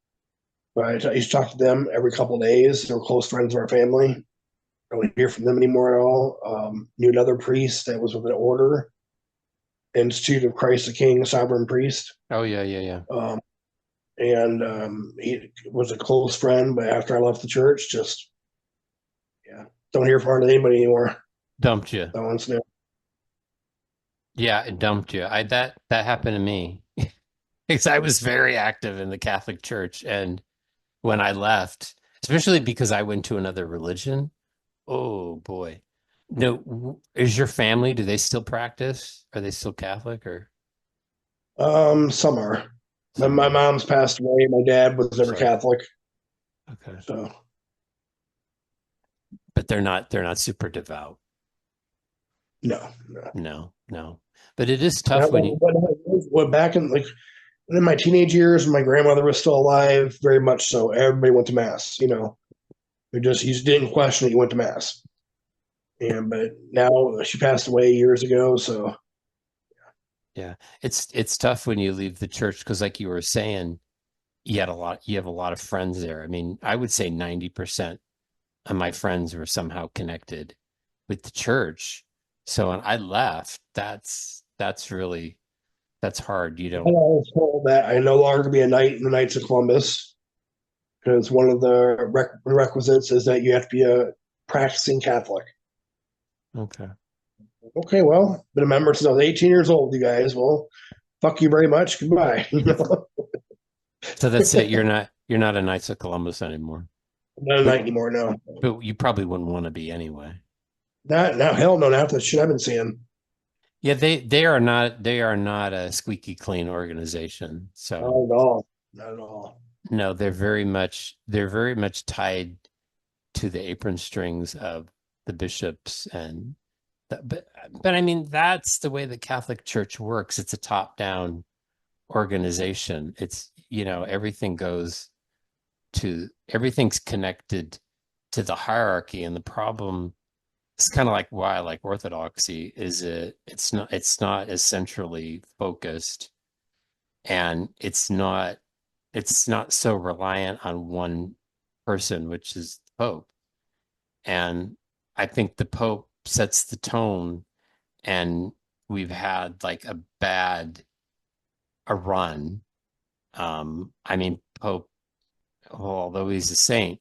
But I used to talk to them every couple of days. They were close friends of our family. I don't hear from them anymore at all. Knew another priest that was with an order, Institute of Christ the King, Sovereign Priest. Oh yeah, yeah, yeah. Um, and he was a close friend, but after I left the church, just yeah, don't hear from hardly anybody anymore. Dumped you. That one's new. Yeah, it dumped you. I that happened to me. Because I was very active in the Catholic Church, and when I left, especially because I went to another religion, oh boy. No, is your family, do they still practice? Are they still Catholic or Some are. some My are? mom's passed away. My dad was I'm never sorry. Catholic, Okay. so But they're not super devout. no, no. No, no. But it is Now, tough when you what back in my teenage years, when my grandmother was still alive, very much so. Everybody went to mass. You just didn't question it. You went to mass. And but now she passed away years ago, so yeah, it's tough when you leave the church because like you were saying, you have a lot of friends there. I mean, I would say 90% of my friends were somehow connected with the church. So when I left, that's really that's hard. You I don't was told that I no longer be a knight in the Knights of Columbus because one of the requisites is that you have to be a practicing Catholic. okay. Okay, well, been a member since I was 18 years old. You guys, well, fuck you very much. Goodbye. So that's it. You're not a Knights of Columbus anymore. I'm not a But knight anymore. No, but you probably wouldn't want to be anyway. not now. Hell no. Not after the shit I've been seeing. Yeah, they are not a squeaky clean organization. So Not at all. Not at all. no, they're very much tied to the apron strings of the bishops and but I mean that's the way the Catholic Church works. It's a top-down organization. It's everything's connected to the hierarchy, and the problem it's kind of like why I like Orthodoxy is it's not as centrally focused, and it's not so reliant on one person, which is the Pope. And I think the Pope sets the tone, and we've had like a run. I mean, Pope, well, although he's a saint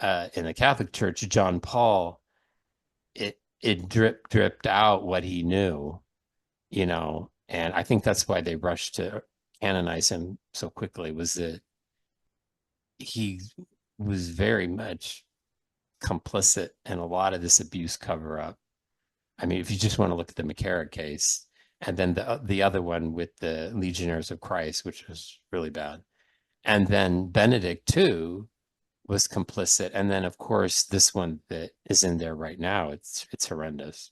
in the Catholic Church, John Paul, it dripped out what he knew, and I think that's why they rushed to canonize him so quickly. Was that he was very much complicit in a lot of this abuse cover up. I mean, if you just want to look at the McCarrick case, and then the other one with the Legionnaires of Christ, which was really bad, and then Benedict too was complicit, and then of course this one that is in there right now, it's horrendous.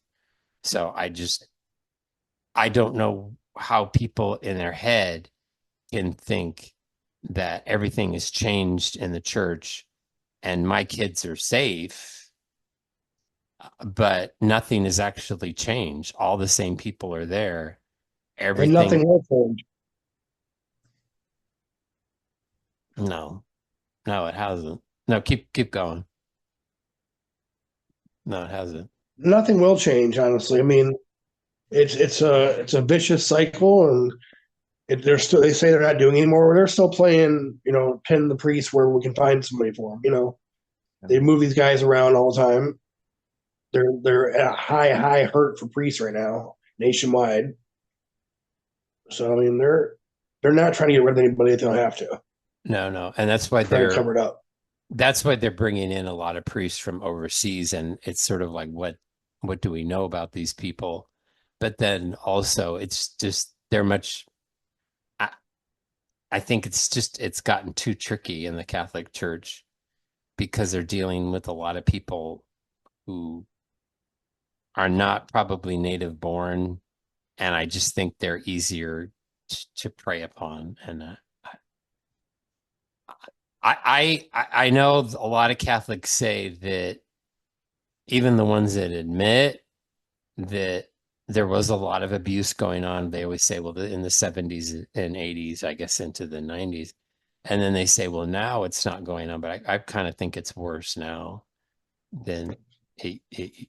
So I don't know how people in their head can think that everything has changed in the church and my kids are safe, but nothing has actually changed. All the same people are there. And Everything, nothing will change. no, no, it hasn't. No, keep going. No, it hasn't. Nothing will change. Honestly, I mean, it's a vicious cycle, and they say they're not doing anymore. They're still playing. Pin the priest where we can find somebody for them. They move these guys around all the time. They're at a high hurt for priests right now nationwide. So I mean, they're not trying to get rid of anybody if they don't have to. No, no, and that's why Trying to they're cover it up. that's why they're bringing in a lot of priests from overseas, and it's sort of like what. what do we know about these people? But then also it's just they're much I, I think it's gotten too tricky in the Catholic Church because they're dealing with a lot of people who are not probably native born, and I just think they're easier to prey upon. And I know a lot of Catholics say that even the ones that admit that there was a lot of abuse going on, they always say, well, in the 70s and 80s, I guess into the 90s. And then they say, well, now it's not going on, but I kind of think it's worse now than it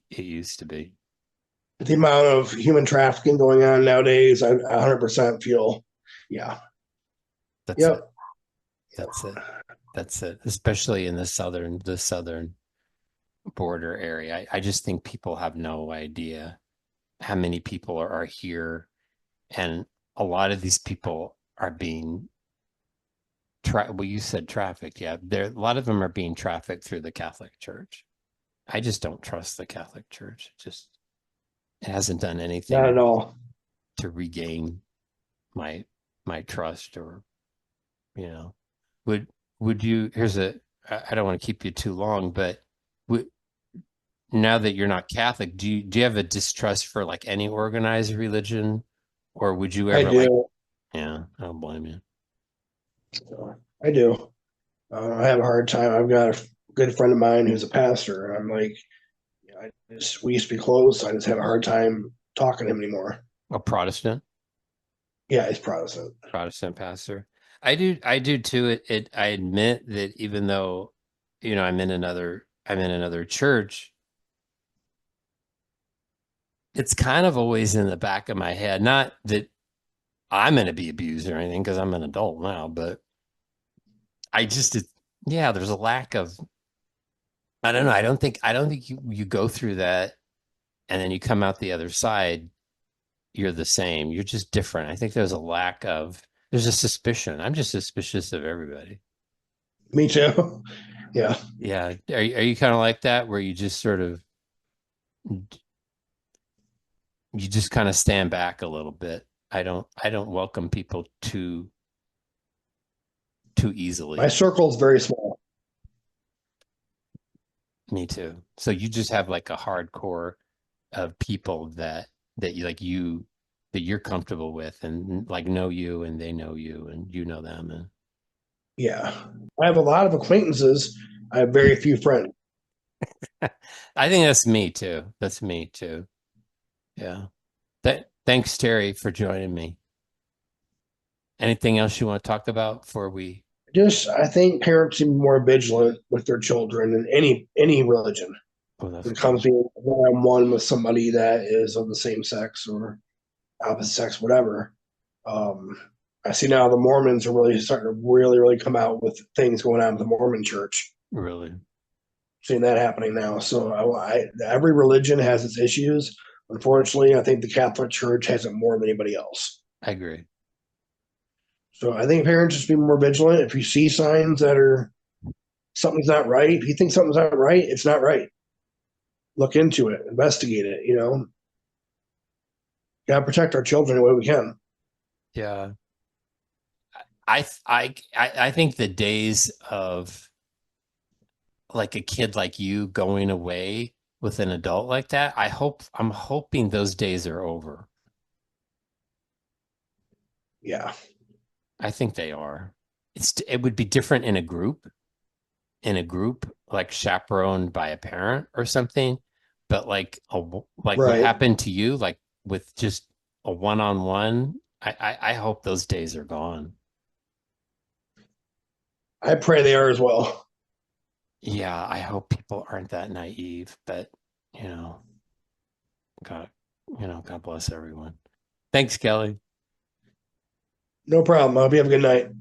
used to be. The amount of human trafficking going on nowadays, I 100% feel, yeah, That's it. yep. That's it. That's it. Especially in the southern border area. I just think people have no idea how many people are here, and a lot of these people are being well, you said trafficked. Yeah, there a lot of them are being trafficked through the Catholic Church. I just don't trust the Catholic Church. It hasn't done Not at anything all. to regain my my trust, or you know, would would you? Here's a. I don't want to keep you too long, but would, now that you're not Catholic, do you have a distrust for like any organized religion, or would you I ever like? do. Yeah, I don't blame you. I do. I have a hard time. I've got a good friend of mine who's a pastor, and I'm like, we used to be close. I just have a hard time talking to him anymore. A Protestant. Yeah, he's Protestant. Protestant pastor. I do too. I admit that even though, I'm in another church, it's kind of always in the back of my head. Not that I'm going to be abused or anything because I'm an adult now, but yeah, there's a lack of, I don't know. I don't think you go through that and then you come out the other side, you're the same. You're just different. I think there's a suspicion. I'm just suspicious of everybody. Me too. Yeah. Yeah. Are you kind of like that where you just sort of you just kind of stand back a little bit? I don't welcome people too My easily. circle is very small. Me too. So you just have like a hardcore of people that you're comfortable with and like know you and they know you and you know them Yeah. I have a lot of acquaintances. I have very few friends. and I think that's me too. That's me too. Yeah. Thanks, Terry, for joining me. Anything else you want to talk about before we? Just, I think parents should be more vigilant with their children in any religion. Oh, that's When it good. comes to one-on-one with somebody that is of the same sex or opposite sex, whatever. Um, I see now the Mormons are really starting to really come out with things going on with the Mormon Church. Really, Seeing that happening now. So every religion has its issues. Unfortunately, I think the Catholic Church has it more than anybody else. I agree. So I think parents just be more vigilant. If you see signs that are something's not right, if you think something's not right, it's not right. Look into it, investigate it. Gotta protect our children the way we can. Yeah, I think the days of like a kid like you going away with an adult like that, I'm hoping those days are over. Yeah, I think they are. It would be different in a group like chaperoned by a parent or something, but like what right. happened to you, like with just a one-on-one, I hope those days are gone. I pray they are as well. Yeah, I hope people aren't that naive, but you know, God, God bless everyone. Thanks, Kelly. No problem. I hope you have a good night.